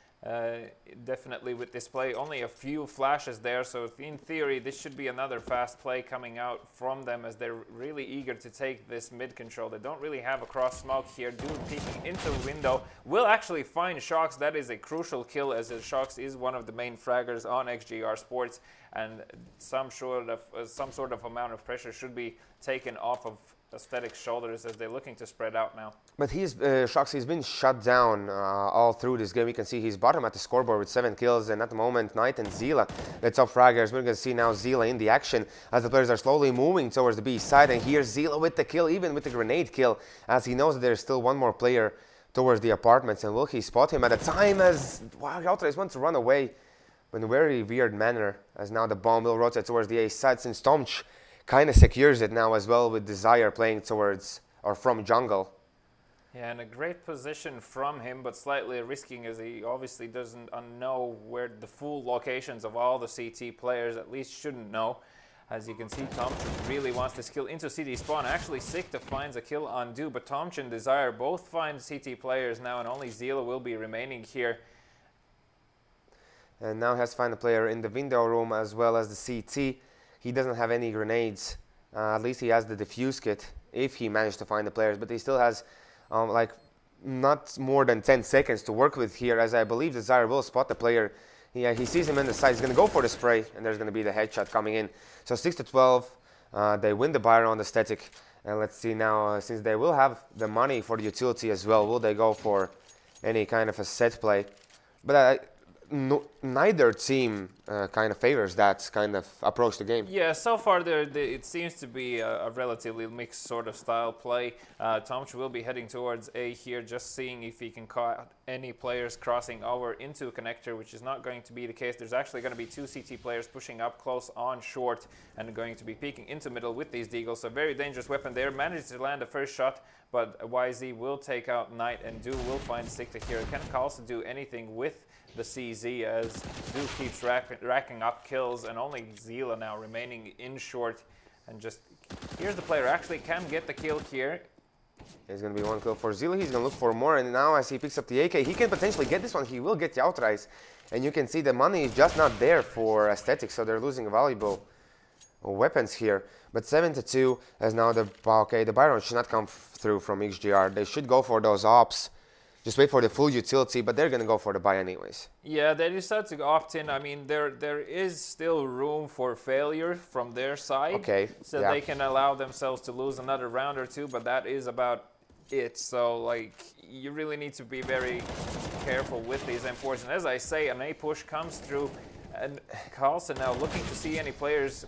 definitely with this play. Only a few flashes there, so in theory this should be another fast play coming out from them, as they're really eager to take this mid control. They don't really have a cross smoke here. Dude peeking into the window will actually find Shocks. That is a crucial kill, as Shocks is one of the main fraggers on XGR Sports, and some sort of amount of pressure should be taken off of Aesthetic's shoulders as they're looking to spread out now. But he's been shut down all through this game. You can see he's bottom at the scoreboard with 7 kills, and at the moment, Knight and Zila, the top fraggers. We're going to see now Zila in the action as the players are slowly moving towards the B side, and here's Zila with the kill, even with the grenade kill, as he knows that there's still one more player towards the apartments, and will he spot him at a time as Yautrais wants to run away in a very weird manner, as now the bomb will rotate towards the A side, since Tomch kind of secures it now as well, with Desire playing towards or from jungle. Yeah, and a great position from him, but slightly risking as he obviously doesn't know where the full locations of all the CT players, at least shouldn't know. As you can see, Tomchin really wants this kill into CT spawn. Actually, Sikta finds a kill on Do, but Tomchin and Desire both find CT players now, and only Zila will be remaining here. And now he has to find a player in the window room as well as the CT. He doesn't have any grenades. At least he has the defuse kit if he managed to find the players, but he still has like not more than 10 seconds to work with here, as I believe Desire will spot the player. Yeah, he sees him in the side. He's going to go for the spray, and there's going to be the headshot coming in. So 6-12, they win the buy round aesthetic. And let's see now, since they will have the money for the utility as well, will they go for any kind of a set play? But neither team kind of favors that kind of approach to the game. Yeah, so far it seems to be a relatively mixed sort of style play. Tomch will be heading towards A here, just seeing if he can caught any players crossing over into a connector, which is not going to be the case. There's actually going to be 2 CT players pushing up close on short and going to be peeking into middle with these deagles. So very dangerous weapon there. Managed to land the first shot, but YZ will take out Knight, and Do will find Sikta here. Can't also do anything with the CZ as Do keeps racking up kills, and only Zila now remaining in short. And just here's the player actually can get the kill here. There's going to be 1 kill for Zila. He's going to look for more, and now as he picks up the AK, he can potentially get this one. He will get the Yautrais, and you can see the money is just not there for Aesthetic, so they're losing valuable weapons here. But 7-2 as now the Byron should not come through from XGR. They should go for those ops. Just wait for the full utility, but they're going to go for the buy anyways. Yeah, they decide to opt in. I mean, there is still room for failure from their side. Okay. So they can allow themselves to lose another round or 2, but that is about it. So, like, you really need to be very careful with these M4s. And as I say, an A push comes through, and Carlson now looking to see any players.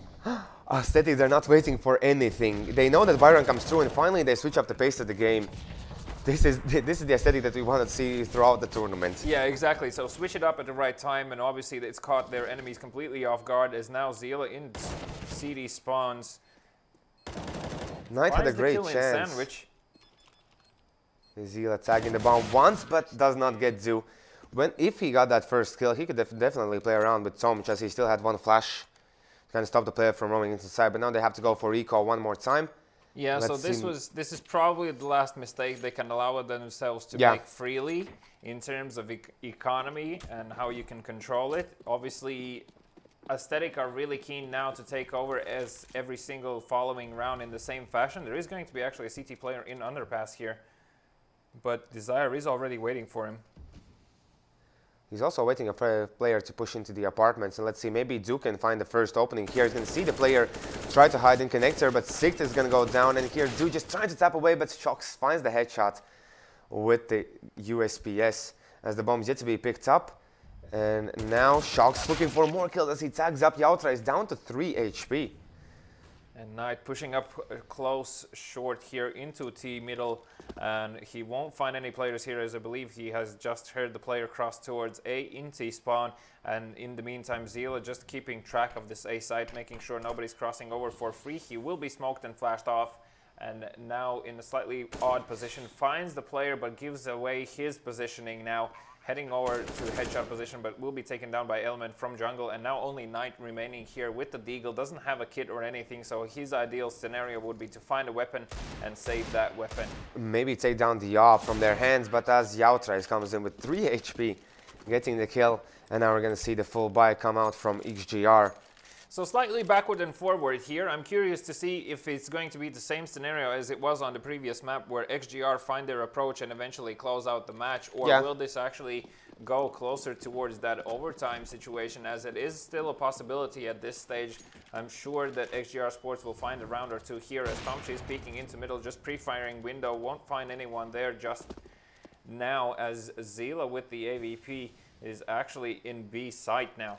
Aesthetic, they're not waiting for anything. They know that Byron comes through, and finally they switch up the pace of the game. This is the aesthetic that we want to see throughout the tournament. Yeah, exactly. So switch it up at the right time, and obviously it's caught their enemies completely off guard, as now Zila in CD spawns. Knight had a great chance. Sandwich. Zila tagging the bomb once, but does not get Zoo. If he got that first kill, he could definitely play around with Tomch, as he still had 1 flash to kind of stop the player from roaming into the side. But now they have to go for recall one more time. Yeah, so this is probably the last mistake they can allow themselves to make freely in terms of economy and how you can control it. Obviously, Aesthetic are really keen now to take over as every single following round in the same fashion. There is going to be actually a CT player in underpass here, but Desire is already waiting for him. He's also waiting for a player to push into the apartments, and let's see, maybe Duke can find the first opening here. He's going to see the player try to hide in connector, but Sikta is going to go down, and here Duke just trying to tap away, but Shox finds the headshot with the USPS as the bomb is yet to be picked up. And now Shox looking for more kills as he tags up Yautrais down to 3 HP. And Knight pushing up close short here into T middle, and he won't find any players here, as I believe he has just heard the player cross towards A in T spawn. And in the meantime, Zila just keeping track of this A site, making sure nobody's crossing over for free. He will be smoked and flashed off, and now in a slightly odd position finds the player but gives away his positioning now. Heading over to headshot position, but will be taken down by Element from jungle. And now only Knight remaining here with the deagle. Doesn't have a kit or anything, so his ideal scenario would be to find a weapon and save that weapon. Maybe take down the AWP from their hands, but as Yautrais comes in with 3 HP, getting the kill. And now we're going to see the full buy come out from XGR. So slightly backward and forward here. I'm curious to see if it's going to be the same scenario as it was on the previous map, where XGR find their approach and eventually close out the match, or will this actually go closer towards that overtime situation, as it is still a possibility at this stage. I'm sure that XGR Sports will find a round or two here as Tomchi is peeking into middle, just pre-firing window, won't find anyone there just now, as Zila with the AVP is actually in B site now.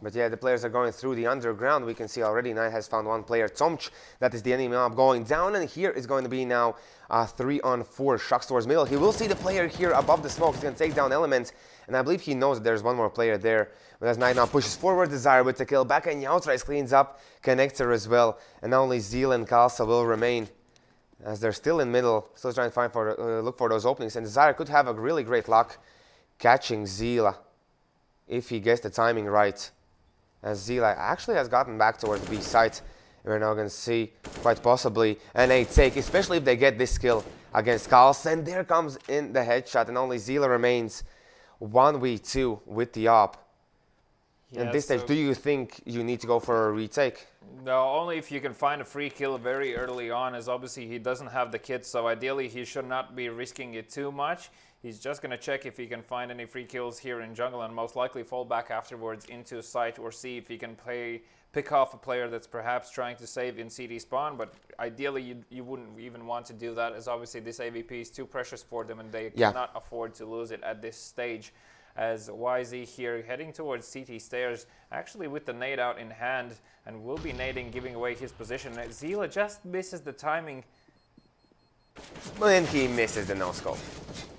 But yeah, the players are going through the underground. We can see already Knight has found one player, Tomch. That is the enemy mob going down. And here is going to be now 3-on-4. Shocks towards middle. He will see the player here above the smoke. He's going to take down Element. And I believe he knows that there's one more player there. But as Knight now pushes forward, Desire with the kill back. And Yautrais cleans up Connector as well. And now only Zeal and Kalsa will remain, as they're still in middle. Still trying to find look for those openings. And Desire could have a really great luck catching Zila if he gets the timing right, as Zila actually has gotten back towards B site. We're now going to see quite possibly an 8 take, especially if they get this kill against Karls. And there comes in the headshot, and only Zila remains 1v2 with the op. Yeah, at this stage, do you think you need to go for a retake? No, only if you can find a free kill very early on, as obviously he doesn't have the kit, so ideally he should not be risking it too much. He's just going to check if he can find any free kills here in jungle and most likely fall back afterwards into site, or see if he can pick off a player that's perhaps trying to save in CD spawn. But ideally you wouldn't even want to do that, as obviously this AVP is too precious for them and they cannot afford to lose it at this stage. As YZ here heading towards CT stairs, actually with the nade out in hand, and will be nading, giving away his position. Zila just misses the timing. And he misses the no-scope.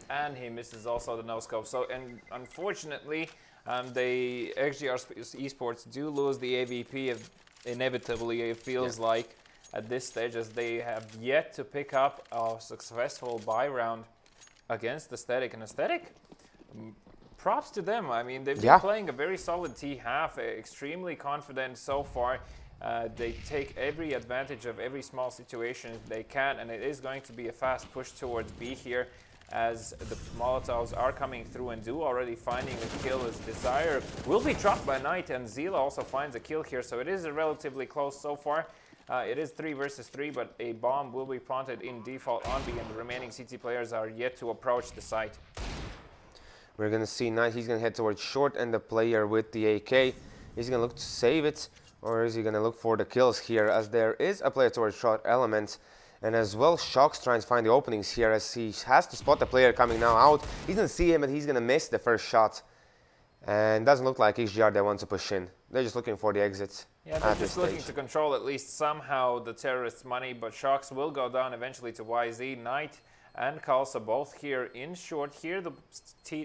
And he misses also the no-scope. So, and unfortunately, the XGR eSports do lose the AVP inevitably, it feels like, at this stage, as they have yet to pick up a successful buy round against Aesthetic. And Aesthetic, props to them. I mean, they've been playing a very solid T-half, extremely confident so far. They take every advantage of every small situation they can, and it is going to be a fast push towards B here, as the Molotovs are coming through and do already finding a kill, as Desire will be dropped by Knight, and Zila also finds a kill here. So it is relatively close so far. It is 3 versus 3, but a bomb will be planted in default on B, and the remaining CT players are yet to approach the site. We're going to see Knight, he's going to head towards short, and the player with the AK, he's going to look to save it, or is he going to look for the kills here, as there is a player towards short Element. And as well, Shocks trying to find the openings here, as he has to spot the player coming now out. He's going to see him, but he's going to miss the first shot. And doesn't look like XGR they want to push in. They're just looking for the exits. Yeah, they're just looking to control at least somehow the terrorists' money, but Shocks will go down eventually to YZ. Knight and Kalsa both here in short. Here the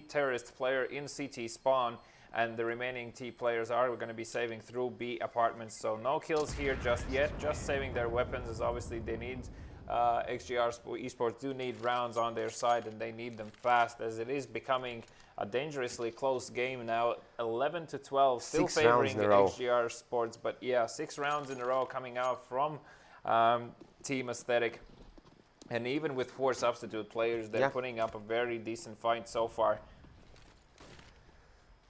terrorist player in CT spawn, and the remaining T players are going to be saving through B apartments. So no kills here just yet, just saving their weapons, as obviously they need, XGR eSports do need rounds on their side, and they need them fast, as it is becoming a dangerously close game now. 11-12, still favoring XGR Sports, but yeah, 6 rounds in a row coming out from Team Aesthetic. And even with 4 substitute players, they're putting up a very decent fight so far.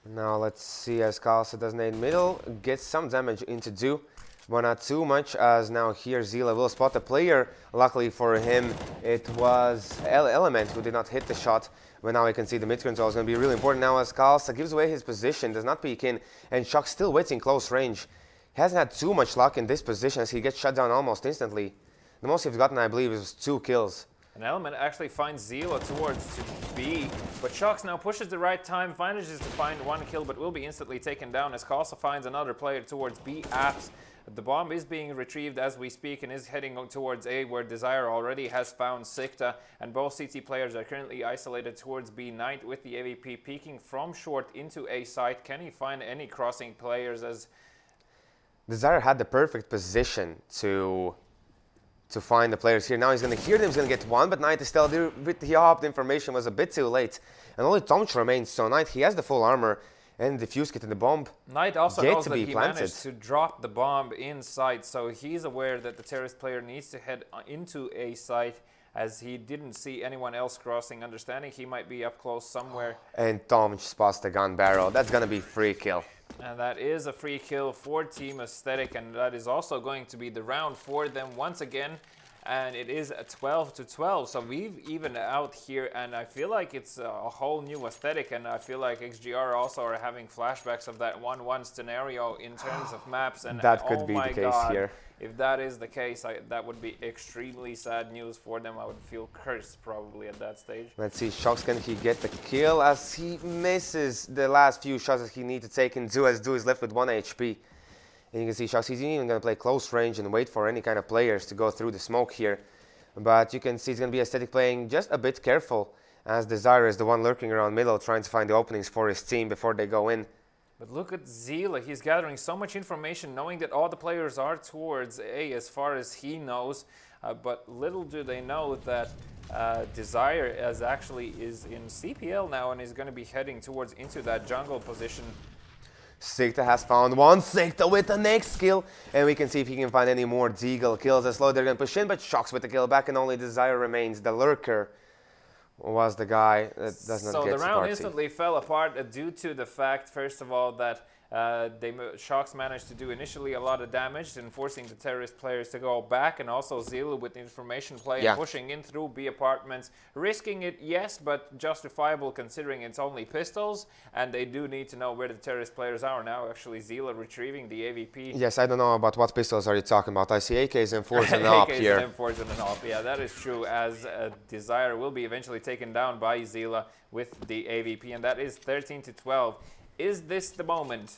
Now let's see, as Kalsa does nade middle, gets some damage into Do, but not too much, as now here Zila will spot the player. Luckily for him, it was Element who did not hit the shot, but now we can see the mid-control is going to be really important now, as Kalsa gives away his position, does not peek in, and Shock still waits in close range. He hasn't had too much luck in this position, as he gets shut down almost instantly. The most he's gotten, I believe, is 2 kills. An Element actually finds Zila towards B, but Shocks now pushes the right time, manages to find 1 kill, but will be instantly taken down, as Kalsa finds another player towards B apps. The bomb is being retrieved as we speak and is heading towards A, where Desire already has found Sikta, and both CT players are currently isolated towards B. Knight with the AVP peeking from short into A site. Can he find any crossing players, as Desire had the perfect position to find the players here. Now he's going to hear them, he's going to get 1, but Knight is still there with the op. The information was a bit too late, and only Tomch remains. So Knight, he has the full armor and the fuse kit in the bomb. Knight also knows that he managed to drop the bomb inside, so he's aware that the terrorist player needs to head into A site, as he didn't see anyone else crossing, understanding he might be up close somewhere. And Tomch spots the gun barrel. That's going to be free kill. And that is a free kill for Team Aesthetic, and that is also going to be the round for them once again, and it is a 12-12. So we've evened out here, and I feel like it's a whole new aesthetic, and I feel like XGR also are having flashbacks of that 1-1 scenario in terms of maps. And that could oh be my the case God, here. if that is the case, that would be extremely sad news for them. I would feel cursed probably at that stage. Let's see, Shox, can he get the kill as he misses the last few shots that he needs to take in Zoo, as Zoo is left with 1 HP. And you can see Shox, he's even going to play close range and wait for any kind of players to go through the smoke here. But you can see he's going to be aesthetic playing just a bit careful, as Desire is the one lurking around middle trying to find the openings for his team before they go in. But look at Zila, he's gathering so much information, knowing that all the players are towards A as far as he knows. But little do they know that Desire is in CPL now and is going to be heading towards into that jungle position. Sikta has found one. Sikta with the next kill. And we can see if he can find any more Deagle kills. As low they're going to push in, but Shox with the kill back, and only Desire remains. The lurker was the guy that does not get So the round party. instantly fell apart due to the fact, first of all, that Shox managed to do initially a lot of damage and forcing the terrorist players to go back, and also Zila with the information play and pushing in through B apartments, risking it, yes, but justifiable considering it's only pistols, and they do need to know where the terrorist players are now. Actually, Zila retrieving the AVP. Yes, I don't know about what pistols are you talking about. I see AKs and 4s and up here. AKs and M4s and an op, yeah, that is true, as Desire will be eventually taken down by Zila with the AVP, and that is 13-12. Is this the moment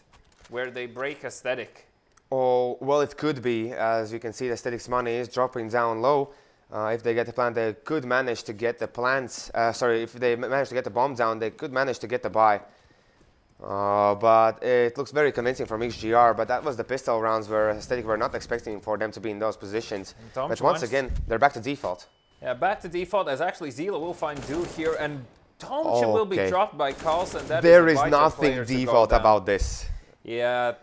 where they break aesthetic? Oh, well, it could be. As you can see, the aesthetic's money is dropping down low. If they get the plant, they could manage to get the plants. If they manage to get the bomb down, they could manage to get the buy. But it looks very convincing from XGR. But that was the pistol rounds where aesthetic were not expecting for them to be in those positions. But once again, they're back to default. Yeah, back to default, as actually Zila will find Do here, and Tomcha will be dropped by Carlson. There is nothing default about this. Yeah,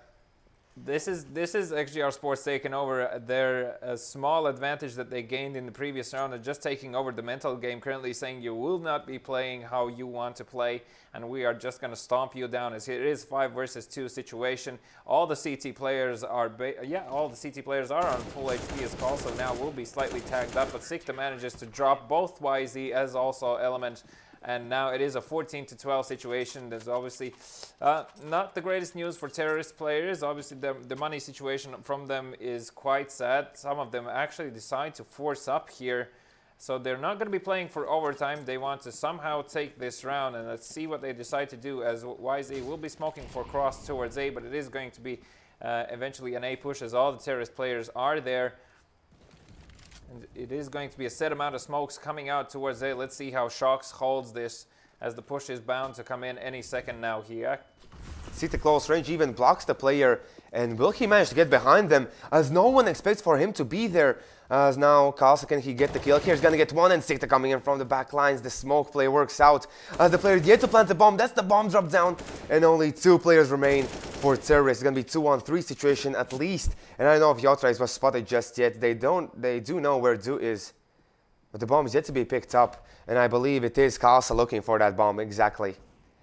this is XGR Sports taking over their small advantage that they gained in the previous round and just taking over the mental game, currently saying you will not be playing how you want to play and we are just going to stomp you down. As it is 5 versus 2 situation. All the CT players are on full HP as Carlson now will be slightly tagged up, but Sikta manages to drop both YZ as also Element. And now it is a 14-12 situation. There's obviously not the greatest news for terrorist players. Obviously, the money situation from them is quite sad. Some of them actually decide to force up here. So they're not going to be playing for overtime. They want to somehow take this round. And let's see what they decide to do, as YZ will be smoking for cross towards A. But it is going to be eventually an A push, as all the terrorist players are there. And it is going to be a set amount of smokes coming out towards A. Let's see how Shox holds this, as the push is bound to come in any second now here. See the close range, even blocks the player. And will he manage to get behind them, as no one expects for him to be there? As now Carlson, can he get the kill? Here's gonna get one, and Sikta coming in from the back lines. The smoke play works out as the player yet to plant the bomb. That's the bomb drop down, and only 2 players remain for terrorists. It's gonna be 2-on-3 situation at least. And I don't know if Yotra was spotted just yet. They do know where Do is, but the bomb is yet to be picked up, and I believe it is Carlson looking for that bomb exactly.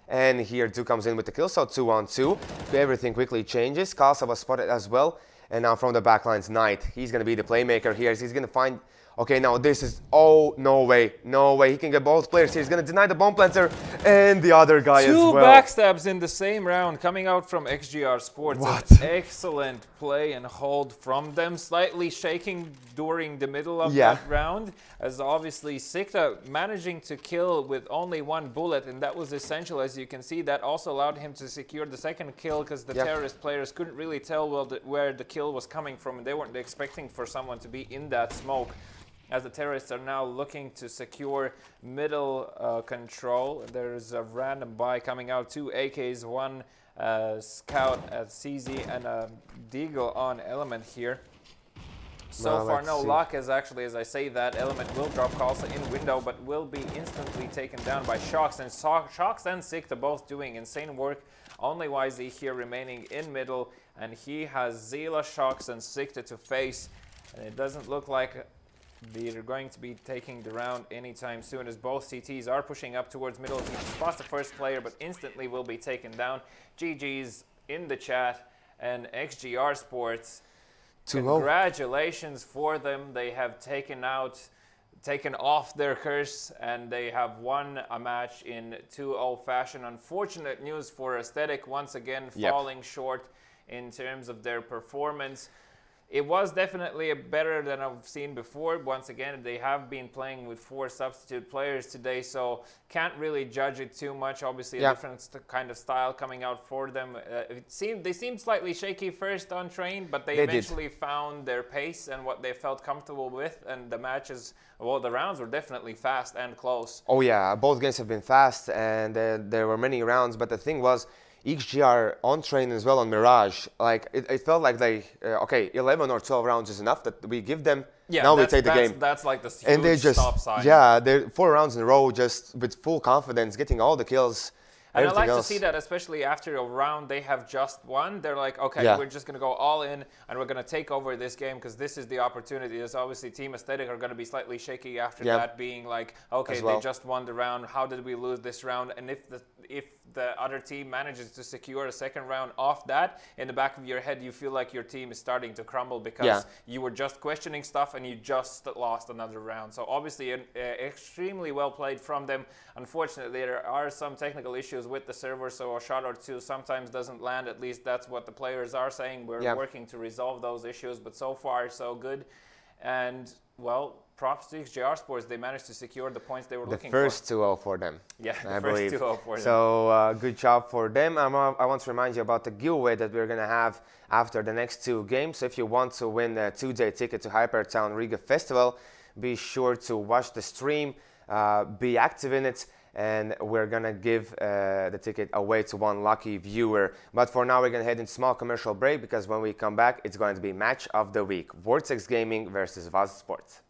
And here Do comes in with the kill, so 2-on-2. Everything quickly changes. Carlson was spotted as well. And now from the backlines, Knight. He's going to be the playmaker here. He's going to find... Okay, now this is... Oh, no way. No way. He can get both players here. He's going to deny the bomb planter and the other guy as well. 2 backstabs in the same round coming out from XGR Sports. What? Excellent play and hold from them. Slightly shaking during the middle of that round. As obviously Sikta managing to kill with only 1 bullet. And that was essential, as you can see. That also allowed him to secure the second kill, because the terrorist players couldn't really tell where the kill was coming from. And they weren't expecting for someone to be in that smoke. As the terrorists are now looking to secure middle control. There's a random buy coming out. 2 AKs, 1 scout at CZ, and a Deagle on Element here. So far no luck, as actually, as I say that, Element will drop Carlson in window, but will be instantly taken down by Shox. And Shox and Sikta both doing insane work. Only YZ here remaining in middle, and he has Zila, Shox, and Sikta to face. And it doesn't look like they're going to be taking the round anytime soon, as both CTs are pushing up towards middle. He spots the first player, but instantly will be taken down. GG's in the chat, and XGR Sports Congratulations for them. They have taken off their curse, and they have won a match in 2-0 fashion. Unfortunate news for Aesthetic, once again falling short in terms of their performance. It was definitely better than I've seen before. Once again, they have been playing with 4 substitute players today, so can't really judge it too much. Obviously, a different kind of style coming out for them. They seemed slightly shaky first on train, but they eventually found their pace and what they felt comfortable with. And the matches, well, the rounds were definitely fast and close. Oh yeah, both games have been fast, and there were many rounds. But the thing was, XGR on train as well on Mirage, like it felt like they okay, 11 or 12 rounds is enough that we give them. Yeah, now we take the game. That's like the huge and they just stop sign. Yeah, they're 4 rounds in a row, just with full confidence, getting all the kills. And I like to see that, especially after a round they have just won. They're like, okay, we're just going to go all in and we're going to take over this game because this is the opportunity. There's obviously Team Aesthetic are going to be slightly shaky after that, being like, okay, they just won the round. How did we lose this round? And if the other team manages to secure a second round off that, in the back of your head, you feel like your team is starting to crumble because you were just questioning stuff and you just lost another round. So obviously extremely well played from them. Unfortunately, there are some technical issues with the server, so a shot or two sometimes doesn't land. At least that's what the players are saying. We're working to resolve those issues, but so far so good. And well, props to XGR Sports. They managed to secure the points they were looking for. The first 2-0 for them. Yeah, the first 2-0 for them. So good job for them. I want to remind you about the giveaway that we're going to have after the next 2 games. So if you want to win a 2-day ticket to Hypertown Riga Festival, be sure to watch the stream, be active in it, and we're going to give the ticket away to 1 lucky viewer. But for now, we're going to head into small commercial break because when we come back, it's going to be match of the week. Vortex Gaming versus VAZ Sports.